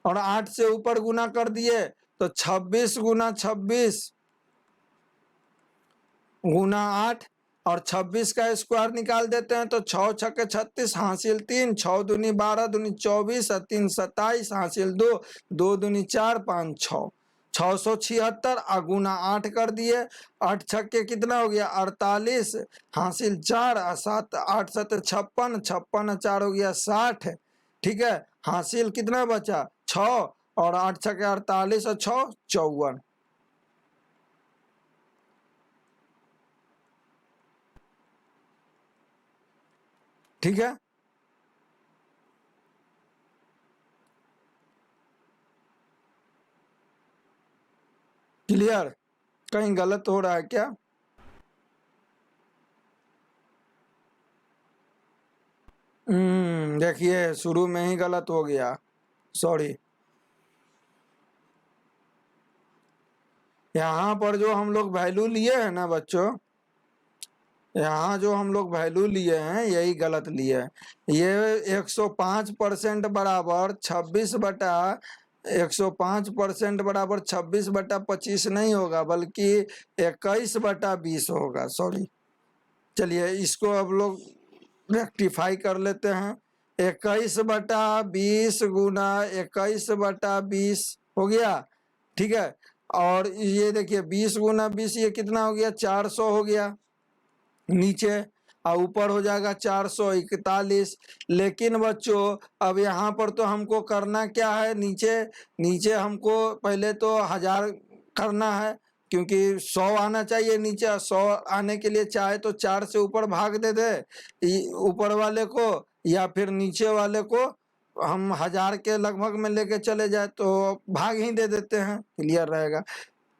और 8 से ऊपर गुना कर दिए तो 26 गुना 26 गुना 8, और 26 का स्क्वायर निकाल देते हैं तो 6 छक्के 36 हासिल 3, 6 दूनी 12 दूनी 24 और 3 27 हासिल 2, 2 दूनी 4 5 6, 676 गुना 8 कर दिए। 8 छक्के कितना हो गया 48 हासिल 4, 7 8 7 56, 56 4 हो गया 60। ठीक है, हासिल कितना बचा 6, और 8 छक्के 48 और 6 54। ठीक है, क्लियर? कहीं गलत हो रहा है क्या? देखिए शुरू में ही गलत हो गया, सॉरी। यहाँ पर जो हम लोग वैल्यू लिए हैं ना बच्चों, यहाँ जो हम लोग वैल्यू लिए हैं यही गलत लिए हैं। ये 105% बराबर 26 बटा 105% बराबर 26 बटा 25 नहीं होगा, बल्कि 21 बटा 20 होगा, सॉरी। चलिए इसको अब लोग रेक्टिफाई कर लेते हैं। 21 बटा 20 गुना 21 बटा 20 हो गया। ठीक है, और ये देखिए 20 गुना 20 ये कितना हो गया 400 हो गया नीचे, और ऊपर हो जाएगा 441। लेकिन बच्चों अब यहाँ पर तो हमको करना क्या है, नीचे नीचे हमको पहले तो 1000 करना है, क्योंकि 100 आना चाहिए नीचे। 100 आने के लिए चाहे तो 4 से ऊपर भाग दे दे ऊपर वाले को, या फिर नीचे वाले को हम 1000 के लगभग में लेके चले जाए तो भाग ही दे देते हैं, क्लियर रहेगा,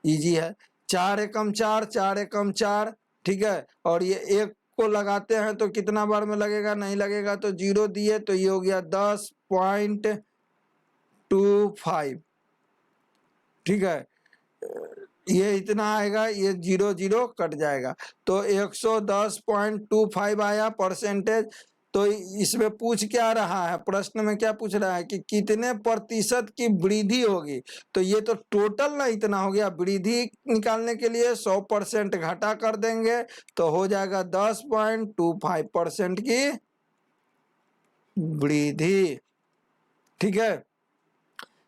इजी है। 4 एकम 4, 4 एकम 4। ठीक है, और ये एक को लगाते हैं तो कितना बार में लगेगा, नहीं लगेगा तो 0 दिए, तो ये हो गया 10.25। ठीक है, ये इतना आएगा, ये 0 0 कट जाएगा, तो 110.25 आया परसेंटेज। तो इसमें पूछ क्या रहा है, प्रश्न में क्या पूछ रहा है कि कितने प्रतिशत की वृद्धि होगी। तो ये तो टोटल ना इतना हो गया, वृद्धि निकालने के लिए 100% घटा कर देंगे तो हो जाएगा 10.25% की वृद्धि। ठीक है,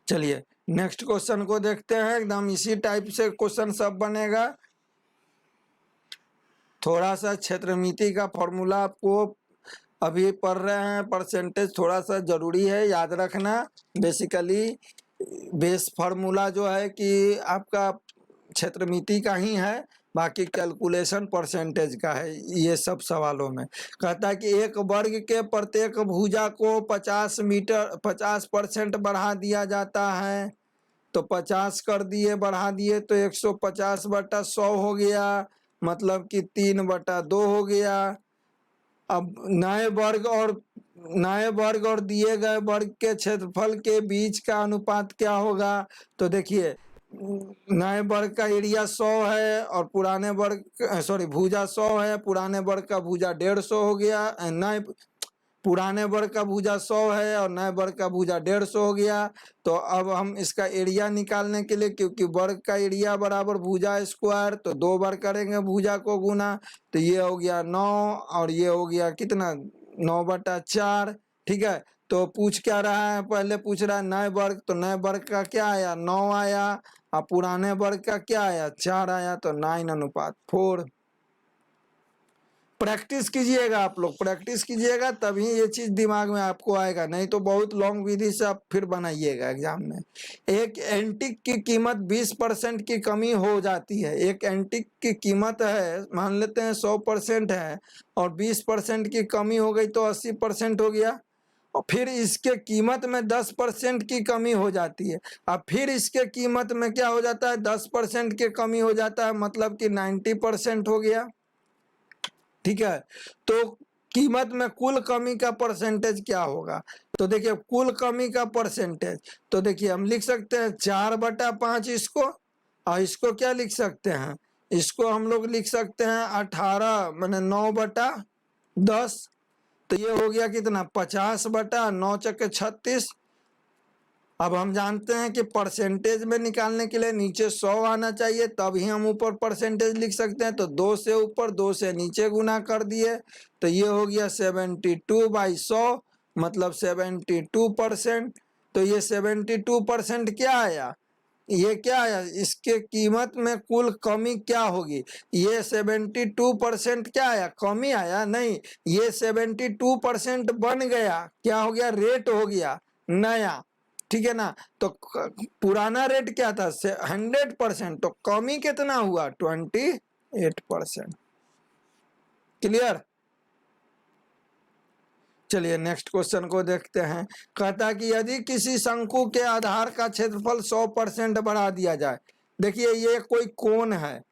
चलिए नेक्स्ट क्वेश्चन को देखते हैं। एकदम इसी टाइप से क्वेश्चन सब बनेगा। थोड़ा सा क्षेत्रमिति का फॉर्मूला आपको अभी पढ़ रहे हैं, परसेंटेज थोड़ा सा जरूरी है याद रखना। बेसिकली बेस फार्मूला जो है कि आपका क्षेत्रमिति का ही है, बाकी कैलकुलेशन परसेंटेज का है। ये सब सवालों में कहता है कि एक वर्ग के प्रत्येक भुजा को 50% बढ़ा दिया जाता है, तो 50 कर दिए, बढ़ा दिए तो 150 बटा 100 हो गया, मतलब कि 3/2 हो गया। अब नए वर्ग और दिए गए वर्ग के क्षेत्रफल के बीच का अनुपात क्या होगा। तो देखिए नए वर्ग का एरिया 100 है और पुराने वर्ग, सॉरी भुजा 100 है, पुराने वर्ग का भुजा 150 हो गया। नए पुराने वर्ग का भुजा 100 है और नए वर्ग का भुजा 150 हो गया। तो अब हम इसका एरिया निकालने के लिए, क्योंकि वर्ग का एरिया बराबर भुजा स्क्वायर, तो 2 बार करेंगे भुजा को गुना, तो ये हो गया 9 और ये हो गया कितना 9/4। ठीक है, तो पूछ क्या रहा है, पहले पूछ रहा है नए वर्ग, तो नए वर्ग का क्या आया 9 आया, और पुराने वर्ग का क्या आया 4 आया, तो 9:4। प्रैक्टिस कीजिएगा, आप लोग प्रैक्टिस कीजिएगा तभी ये चीज दिमाग में आपको आएगा, नहीं तो बहुत लॉन्ग विधि से आप फिर बनाइएगा एग्जाम में। एक एंटीक की कीमत 20% की कमी हो जाती है। एक एंटीक की कीमत है, मान लेते हैं 100% है, और 20% की कमी हो गई तो 80% हो गया, और फिर इसके कीमत में 10% की कमी हो जाती है, अब फिर इसके कीमत में क्या हो जाता है 10% की कमी हो जाता है, मतलब कि 90% हो गया। ठीक है, तो कीमत में कुल कमी का परसेंटेज क्या होगा? तो देखिए कुल कमी का परसेंटेज, तो देखिए हम लिख सकते हैं 4/5 इसको, और इसको क्या लिख सकते हैं, इसको हम लोग लिख सकते हैं 18 मैंने 9/10। तो ये हो गया कितना, 50/9×36। अब हम जानते हैं कि परसेंटेज में निकालने के लिए नीचे 100 आना चाहिए, तभी हम ऊपर परसेंटेज लिख सकते हैं। तो 2 से ऊपर 2 से नीचे गुना कर दिए, तो ये हो गया 72/100 मतलब 72%। तो ये 72% क्या आया, ये क्या आया, इसके कीमत में कुल कमी क्या होगी, ये 72% क्या आया, कमी आया नहीं, ये 72% बन गया, क्या हो गया, रेट हो गया नया, ठीक है ना। तो पुराना रेट क्या था 100%, तो कमी कितना हुआ 28%। क्लियर। चलिए नेक्स्ट क्वेश्चन को देखते हैं। कहता है कि यदि किसी शंकु के आधार का क्षेत्रफल 100% बढ़ा दिया जाए, देखिए ये कोई कोण है,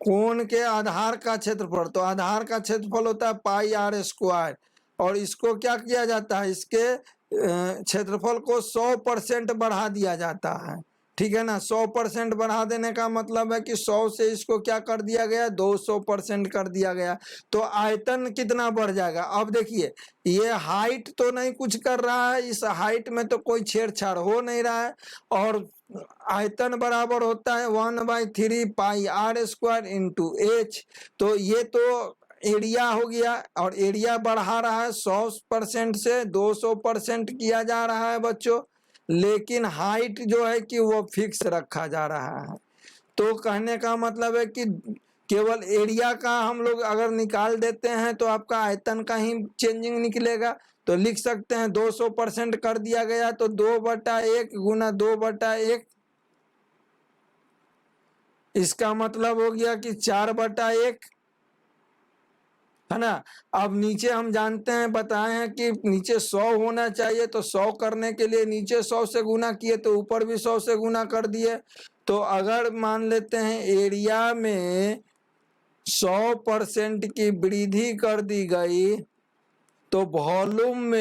कोण के आधार का क्षेत्रफल, तो आधार का क्षेत्रफल होता है πr², और इसको क्या किया जाता है, इसके क्षेत्रफल को 100% बढ़ा दिया जाता है, ठीक है ना। 100% बढ़ा देने का मतलब है कि 100 से इसको क्या कर दिया गया, 200% कर दिया गया। तो आयतन कितना बढ़ जाएगा। अब देखिए ये हाइट तो नहीं कुछ कर रहा है, इस हाइट में तो कोई छेड़छाड़ हो नहीं रहा है, और आयतन बराबर होता है 1/3 πr² इंटू h। तो ये तो एरिया हो गया, और एरिया बढ़ा रहा है 100% से 200% किया जा रहा है बच्चों, लेकिन हाइट जो है कि वो फिक्स रखा जा रहा है। तो कहने का मतलब है कि केवल एरिया का हम लोग अगर निकाल देते हैं तो आपका आयतन का ही चेंजिंग निकलेगा। तो लिख सकते हैं 200% कर दिया गया, तो 2/1 गुना 2/1, इसका मतलब हो गया कि 4/1, है ना। अब नीचे हम जानते हैं, बताए हैं कि नीचे 100 होना चाहिए, तो 100 करने के लिए नीचे 100 से गुना किए, तो ऊपर भी 100 से गुना कर दिए। तो अगर मान लेते हैं एरिया में 100% की वृद्धि कर दी गई, तो वॉल्यूम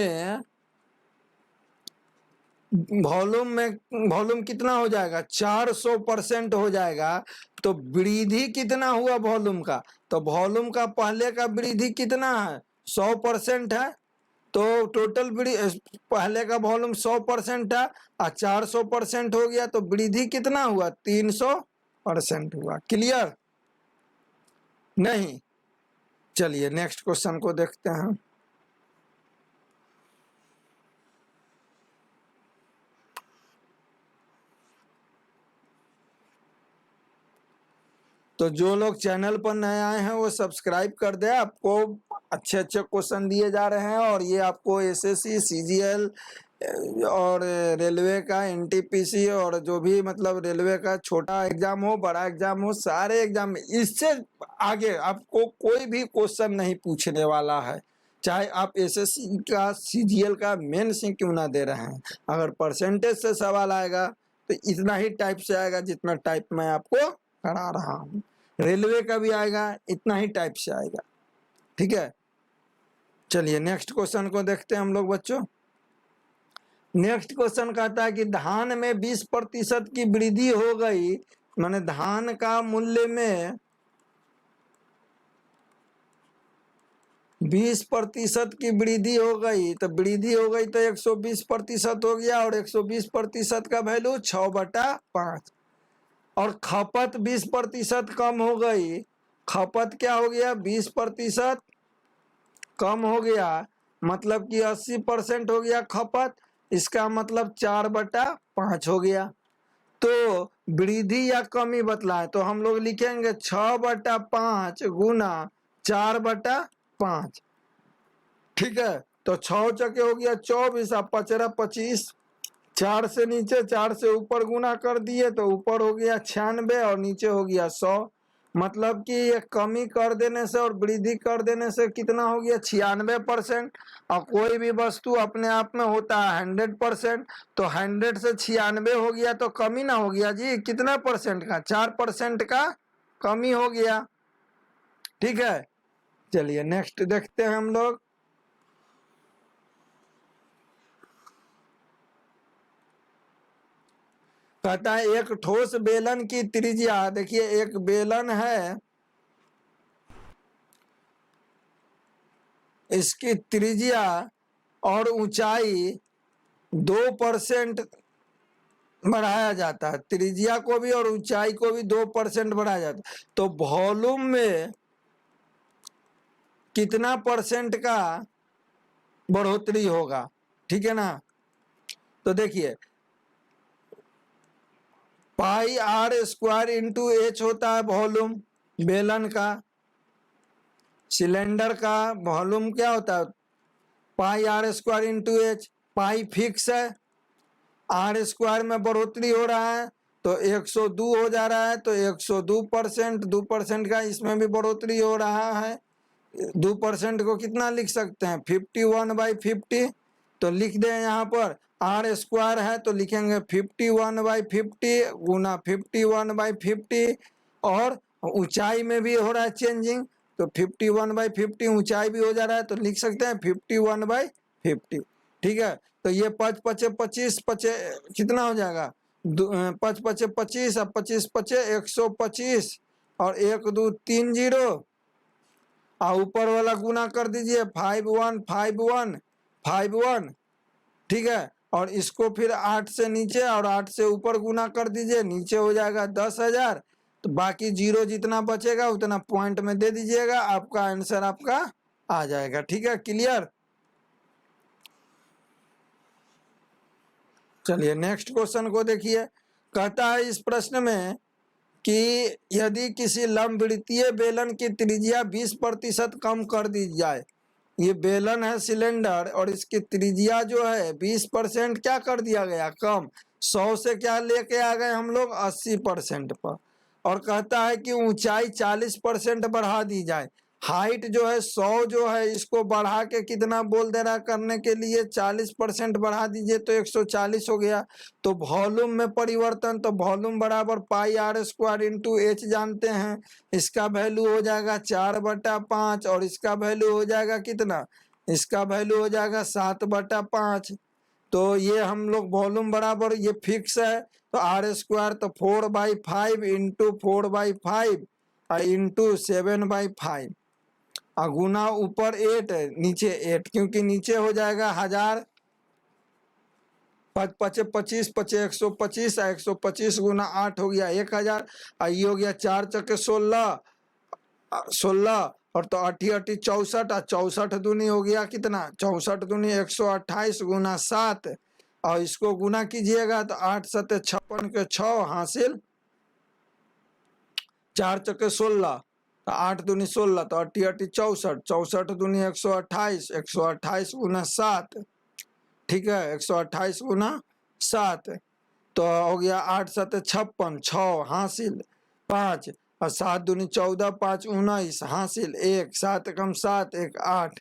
कितना हो जाएगा, 400% हो जाएगा। तो वृद्धि कितना हुआ वॉल्यूम का, तो वॉल्यूम का पहले का वृद्धि कितना है, 100% है, तो टोटल पहले का वॉल्यूम 100% है और 400% हो गया, तो वृद्धि कितना हुआ 300% हुआ। क्लियर नहीं। चलिए नेक्स्ट क्वेश्चन को देखते हैं। तो जो लोग चैनल पर नए आए हैं वो सब्सक्राइब कर दे, आपको अच्छे अच्छे क्वेश्चन दिए जा रहे हैं, और ये आपको एसएससी सीजीएल और रेलवे का एनटीपीसी और जो भी मतलब रेलवे का छोटा एग्जाम हो बड़ा एग्जाम हो, सारे एग्जाम में इससे आगे आपको कोई भी क्वेश्चन नहीं पूछने वाला है, चाहे आप एसएससी का सीजीएल का मेंस ही क्यों ना दे रहे हैं। अगर परसेंटेज से सवाल आएगा तो इतना ही टाइप से आएगा जितना टाइप मैं आपको करा रहा हूँ, रेलवे का भी आएगा इतना ही टाइप से आएगा, ठीक है। चलिए नेक्स्ट क्वेश्चन को देखते हैं हम लोग बच्चों। नेक्स्ट क्वेश्चन कहता है कि धान में 20% की वृद्धि हो गई, माने धान का मूल्य में 20% की वृद्धि हो गई, तो वृद्धि हो गई तो 120% हो गया, और 120% का वैल्यू 6/5, और खपत 20% कम हो गई, खपत क्या हो गया 20% कम हो गया, मतलब कि 80% हो गया खपत, इसका मतलब 4/5 हो गया। तो वृद्धि या कमी बतलाए तो हम लोग लिखेंगे 6/5 गुना 4/5, ठीक है। तो 6 चके हो गया 24, अब 25, 4 से नीचे 4 से ऊपर गुना कर दिए, तो ऊपर हो गया 96 और नीचे हो गया 100, मतलब कि ये कमी कर देने से और वृद्धि कर देने से कितना हो गया 96%। और कोई भी वस्तु अपने आप में होता है 100%, तो 100 से 96 हो गया तो कमी ना हो गया जी, कितना परसेंट का, 4% का कमी हो गया, ठीक है। चलिए नेक्स्ट देखते हैं हम लोग। कहता है एक ठोस बेलन की त्रिज्या, देखिए एक बेलन है, इसकी त्रिज्या और ऊंचाई 2% बढ़ाया जाता है, त्रिज्या को भी और ऊंचाई को भी 2% बढ़ाया जाता है, तो वॉल्यूम में कितना परसेंट का बढ़ोतरी होगा, ठीक है ना। तो देखिए पाई आर स्क्वायर इंटू एच होता है वॉल्यूम बेलन का, सिलेंडर का वॉल्यूम क्या होता है pi r square into h, pi fix है, आर स्क्वायर में बढ़ोतरी हो रहा है तो 102 हो जा रहा है, तो 102%, 2% का इसमें भी बढ़ोतरी हो रहा है, 2% को कितना लिख सकते हैं 51/50, तो लिख दें यहाँ पर आर स्क्वायर है तो लिखेंगे 51/50 गुना 51/50, और ऊंचाई में भी हो रहा है चेंजिंग, तो 51/50 ऊंचाई भी हो जा रहा है तो लिख सकते हैं 51/50, ठीक है। तो ये 5 पचे 25, पचे कितना हो जाएगा 5 पचे 25, अब 25 पचे 125, और 1 2 3 0, और ऊपर वाला गुना कर दीजिए 515151, ठीक है, और इसको फिर 8 से नीचे और 8 से ऊपर गुना कर दीजिए, नीचे हो जाएगा 10,000, तो बाकी जीरो जितना बचेगा उतना पॉइंट में दे दीजिएगा, आपका आंसर आपका आ जाएगा, ठीक है, क्लियर। चलिए नेक्स्ट क्वेश्चन को देखिए। कहता है इस प्रश्न में कि यदि किसी लंबवृत्तीय बेलन की त्रिज्या 20% कम कर दी जाए, ये बेलन है सिलेंडर और इसकी त्रिज्या जो है 20% क्या कर दिया गया कम, 100 से क्या लेके आ गए हम लोग 80% पर, और कहता है कि ऊंचाई 40% बढ़ा दी जाए, हाइट जो है 100 जो है इसको बढ़ा के कितना बोल दे रहा करने के लिए 40% बढ़ा दीजिए तो 140 हो गया। तो वॉल्यूम में परिवर्तन, तो वॉल्यूम बराबर पाई आर स्क्वायर इंटू एच जानते हैं, इसका वैल्यू हो जाएगा 4/5 और इसका वैल्यू हो जाएगा कितना, इसका वैल्यू हो जाएगा 7/5। तो ये हम लोग वॉल्यूम बराबर ये फिक्स है तो आर स्क्वायर तो 4/5 इंटू 4/5 इंटू 7/5, गुना ऊपर 8 नीचे 8, क्योंकि नीचे हो जाएगा 1000, 5 पचे 25, पचे 125, 125 गुना 8 हो गया 1000, ये हो गया 4 चके 16, 16 और तो 8 8 64, 64 दूनी हो गया कितना 64 दूनी 128 गुना 7, और इसको गुना कीजिएगा तो 8 7 56 के 6 हासिल, 4 चके 16, 8 दूनी 16, तो 8 8 64, 64 दूनी 128, 128 गुना 7, ठीक है 128 गुना 7, तो हो गया 8 7 56, 6 हासिल 5, और 7 दूनी 14, 5 19 हासिल 1, 7 कम 7 1 8,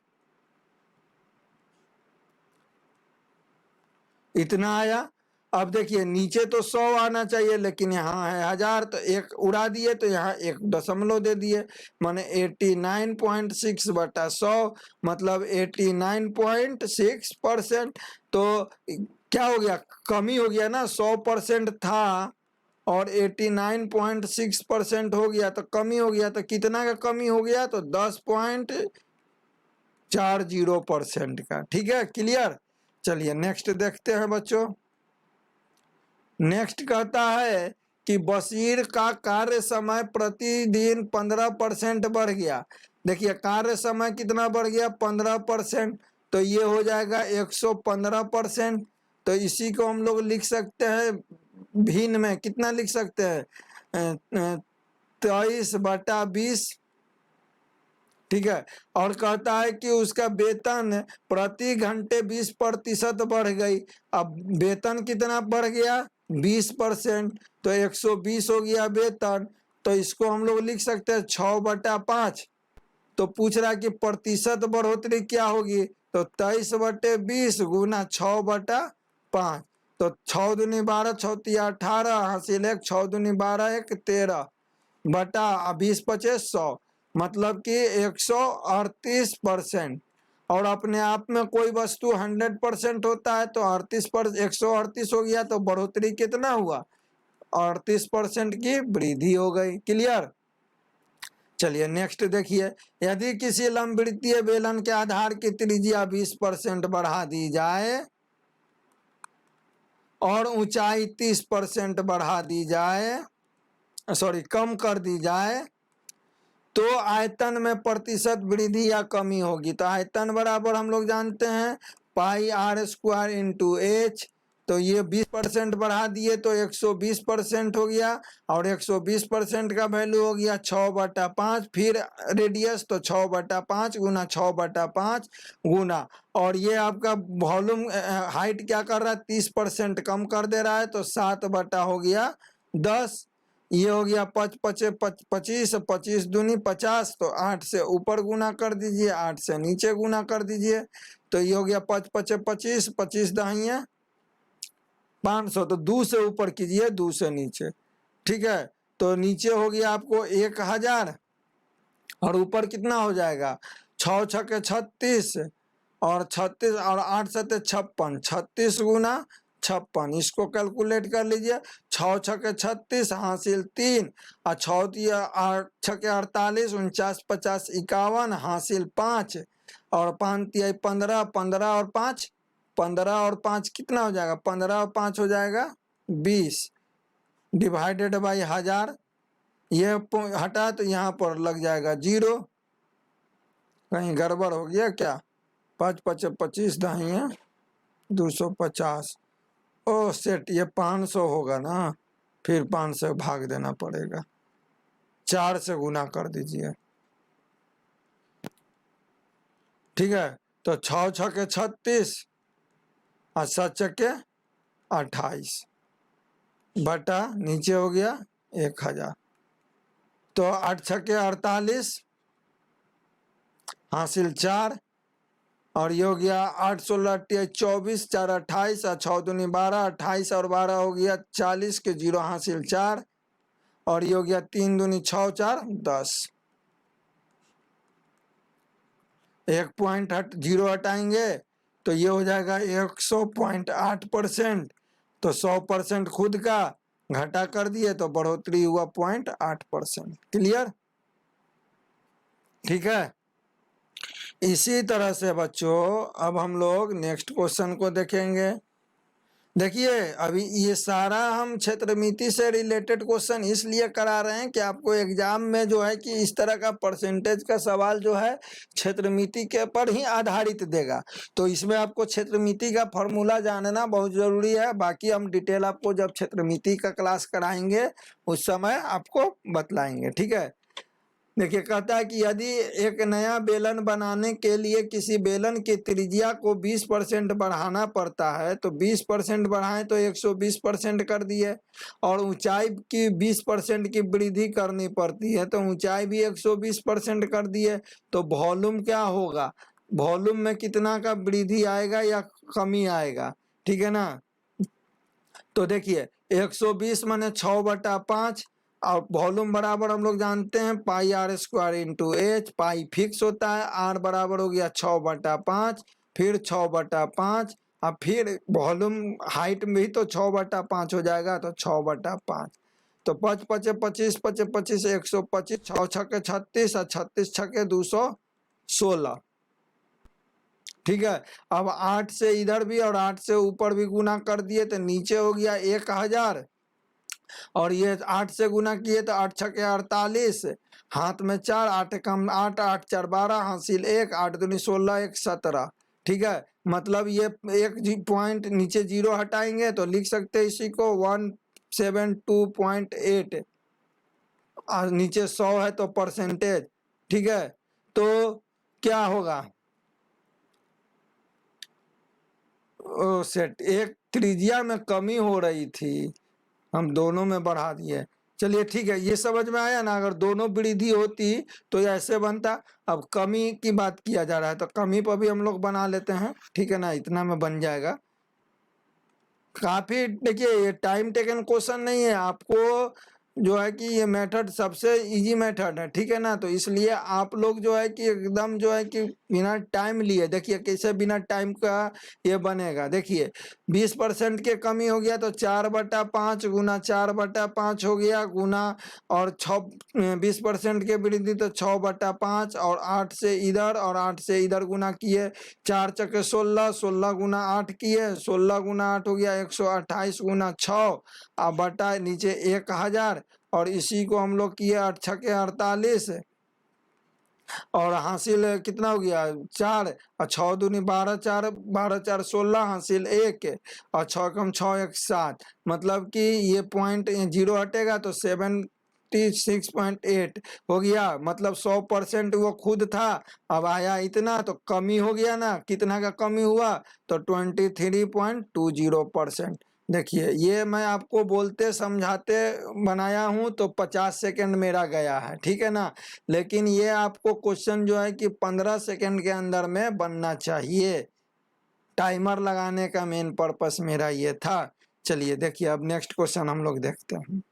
इतना आया। अब देखिए नीचे तो 100 आना चाहिए लेकिन यहाँ है 1000, तो एक उड़ा दिए तो यहाँ 1 दशमलव दे दिए, माने 89.6/100 मतलब 89.6%। तो क्या हो गया कमी हो गया ना, 100% था और 89.6% हो गया तो कमी हो गया, तो कितना का कमी हो गया तो 10.40% का, ठीक है क्लियर। चलिए नेक्स्ट देखते हैं बच्चों। नेक्स्ट कहता है कि बशीर का कार्य समय प्रतिदिन 15% बढ़ गया, देखिए कार्य समय कितना बढ़ गया 15%, तो ये हो जाएगा 115%, तो इसी को हम लोग लिख सकते हैं भिन्न में कितना लिख सकते हैं 23/20, ठीक है। और कहता है कि उसका वेतन प्रति घंटे 20% बढ़ गई, अब वेतन कितना बढ़ गया 20%, तो 120 हो गया वेतन, तो इसको हम लोग लिख सकते हैं 6/5, तो पूछ रहा है कि प्रतिशत बढ़ोतरी क्या होगी, तो 23/20 गुना 6/5, तो 6 दूनी 12, 6 तिया 18 हासिल 1, 6 दूनी 12 1 13 बटा 20 25 100, मतलब कि 138%। और अपने आप में कोई वस्तु 100% होता है तो 138 हो गया, तो बढ़ोतरी कितना हुआ, 38% की वृद्धि हो गई। क्लियर। चलिए नेक्स्ट देखिए, यदि किसी लंबवृत्तीय बेलन के आधार की त्रिज्या 20% बढ़ा दी जाए और ऊंचाई 30% बढ़ा दी जाए, सॉरी कम कर दी जाए, तो आयतन में प्रतिशत वृद्धि या कमी होगी। तो आयतन बराबर हम लोग जानते हैं pi r square into H. तो ये 20% बढ़ा दिए तो 120% हो गया, और 120% का वैल्यू हो गया 6/5। फिर रेडियस तो 6/5 गुना 6/5 गुना, और ये आपका वॉल्यूम हाइट क्या कर रहा है, 30% कम कर दे रहा है, तो 7 हो गया 10। ये हो गया 25, 25 दूनी 50, तो 8 से ऊपर गुना कर दीजिए, 8 से नीचे गुना कर दीजिए, तो ये हो गया 5 5 25, 25 दाहिए 500, तो 2 से ऊपर कीजिए 2 से नीचे। ठीक है, तो नीचे हो गया आपको 1000, और ऊपर कितना हो जाएगा 6 छके 36, और 36 और 8 सते 56, 36 गुना 56, इसको कैलकुलेट कर लीजिए। 6 छके 36 हासिल 3, और 6 8 छके 48, 49 50 51 हासिल 5, और 5 15, 15 और 5 15 और 5 कितना हो जाएगा, 15 और 5 हो जाएगा 20, डिवाइडेड बाई 1000। ये हटा तो यहाँ पर लग जाएगा 0, कहीं गड़बड़ हो गया क्या, 5 5 25 दाहिए 250, ओ सेट ये 500 होगा ना, फिर 5 से भाग देना पड़ेगा, 4 से गुना कर दीजिए। ठीक है, तो 6 छके 36 और 7 छके 28 बटा नीचे हो गया 1000, तो 8 छके 48 हासिल 4, और ये हो गया 8 16 24, 4 28, और 6 दूनी 12, 28 और 12 हो गया 40 के 0 हासिल 4, और ये हो गया 3 दूनी 6 4 10, 1 पॉइंट 0 हटाएंगे तो ये हो जाएगा 100.8%। तो 100% खुद का घटा कर दिए तो बढ़ोतरी हुआ 0.8%। क्लियर। ठीक है, इसी तरह से बच्चों अब हम लोग नेक्स्ट क्वेश्चन को देखेंगे। देखिए अभी ये सारा हम क्षेत्रमिति से रिलेटेड क्वेश्चन इसलिए करा रहे हैं कि आपको एग्जाम में जो है कि इस तरह का परसेंटेज का सवाल जो है क्षेत्रमिति के पर ही आधारित देगा, तो इसमें आपको क्षेत्रमिति का फॉर्मूला जानना बहुत जरूरी है। बाकी हम डिटेल आपको जब क्षेत्रमिति का क्लास कराएंगे उस समय आपको बतलाएंगे। ठीक है, देखिए कहता है कि यदि एक नया बेलन बनाने के लिए किसी बेलन की त्रिज्या को 20% बढ़ाना पड़ता है, तो 20% बढ़ाएं तो 120% कर दिए, और ऊंचाई की 20% की वृद्धि करनी पड़ती है तो ऊंचाई भी 120% कर दिए, तो वॉल्यूम क्या होगा, वॉल्यूम में कितना का वृद्धि आएगा या कमी आएगा। ठीक है ना, तो देखिए 120 माने 6/5, और वॉल्यूम बराबर हम लोग जानते हैं pi r square into h, pi fix होता है, आर बराबर हो गया 6/5, फिर 6/5, और फिर वॉल्यूम हाइट में भी तो 6/5 हो जाएगा, तो 6/5, तो 5 5 25 5 25 125, 6 छके 36 और 36 छके 216। ठीक है, अब 8 से इधर भी और 8 से ऊपर भी गुना कर दिए तो नीचे हो गया 1000, और ये 8 से गुना किए तो 8 छके 48, हाथ में 4, 8 कम 8, 8 4 12 हासिल 1, 8 दूनी 16 1 17। ठीक है, मतलब ये एक पॉइंट नीचे 0 हटाएंगे तो लिख सकते हैं इसी को 172.8, और नीचे 100 है तो परसेंटेज। ठीक है, तो क्या होगा, ओ सेट एक त्रिज्या में कमी हो रही थी, हम दोनों में बढ़ा दिए। चलिए ठीक है, ये समझ में आया ना, अगर दोनों वृद्धि होती तो ऐसे बनता। अब कमी की बात किया जा रहा है तो कमी पर भी हम लोग बना लेते हैं। ठीक है ना, इतना में बन जाएगा काफी। देखिए ये टाइम टेकन क्वेश्चन नहीं है, आपको जो है कि ये मेथड सबसे इजी मेथड है, ठीक है ना। तो इसलिए आप लोग जो है कि एकदम जो है कि बिना टाइम लिए देखिए कैसे बिना टाइम का ये बनेगा। देखिए 20% के कमी हो गया तो 4/5 गुना 4/5 हो गया गुना, और 20% के वृद्धि तो 6/5 और 8 से इधर और 8 से इधर गुना किए, 4 चके 16, 16 गुना 8 किए, 16 गुना 8 हो गया 128 गुना 6 अब बटा नीचे 1000, और इसी को हम लोग किए 8 छके 48 और हासिल कितना हो गया 4 और 6 दूनी 12, 4 12 4 16 हासिल 1 और 6 कम 6 1 7, मतलब कि ये पॉइंट 0 हटेगा तो 76.8 हो गया। मतलब 100% वो खुद था, अब आया इतना तो कमी हो गया ना, कितना का कमी हुआ तो 23.20%। देखिए ये मैं आपको बोलते समझाते बनाया हूं तो 50 सेकंड मेरा गया है, ठीक है ना। लेकिन ये आपको क्वेश्चन जो है कि 15 सेकंड के अंदर में बनना चाहिए। टाइमर लगाने का मेन पर्पस मेरा ये था। चलिए देखिए अब नेक्स्ट क्वेश्चन हम लोग देखते हैं।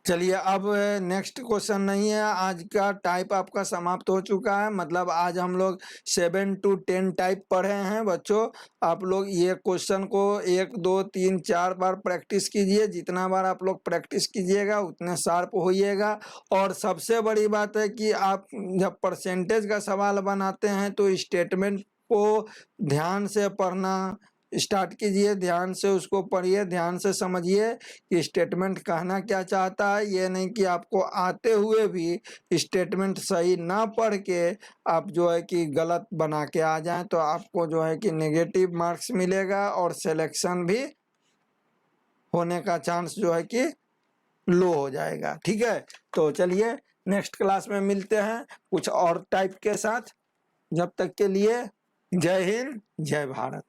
चलिए अब नेक्स्ट क्वेश्चन नहीं है, आज का टाइप आपका समाप्त हो चुका है। मतलब आज हम लोग 7 to 10 टाइप पढ़े हैं बच्चों। आप लोग ये क्वेश्चन को 1 2 3 4 बार प्रैक्टिस कीजिए। जितना बार आप लोग प्रैक्टिस कीजिएगा उतने शार्प होइएगा। और सबसे बड़ी बात है कि आप जब परसेंटेज का सवाल बनाते हैं तो स्टेटमेंट को ध्यान से पढ़ना स्टार्ट कीजिए, ध्यान से उसको पढ़िए, ध्यान से समझिए कि स्टेटमेंट कहना क्या चाहता है। ये नहीं कि आपको आते हुए भी स्टेटमेंट सही ना पढ़ के आप जो है कि गलत बना के आ जाएं तो आपको जो है कि नेगेटिव मार्क्स मिलेगा और सिलेक्शन भी होने का चांस जो है कि लो हो जाएगा, ठीक है। तो चलिए नेक्स्ट क्लास में मिलते हैं कुछ और टाइप के साथ। जब तक के लिए जय हिंद जय भारत।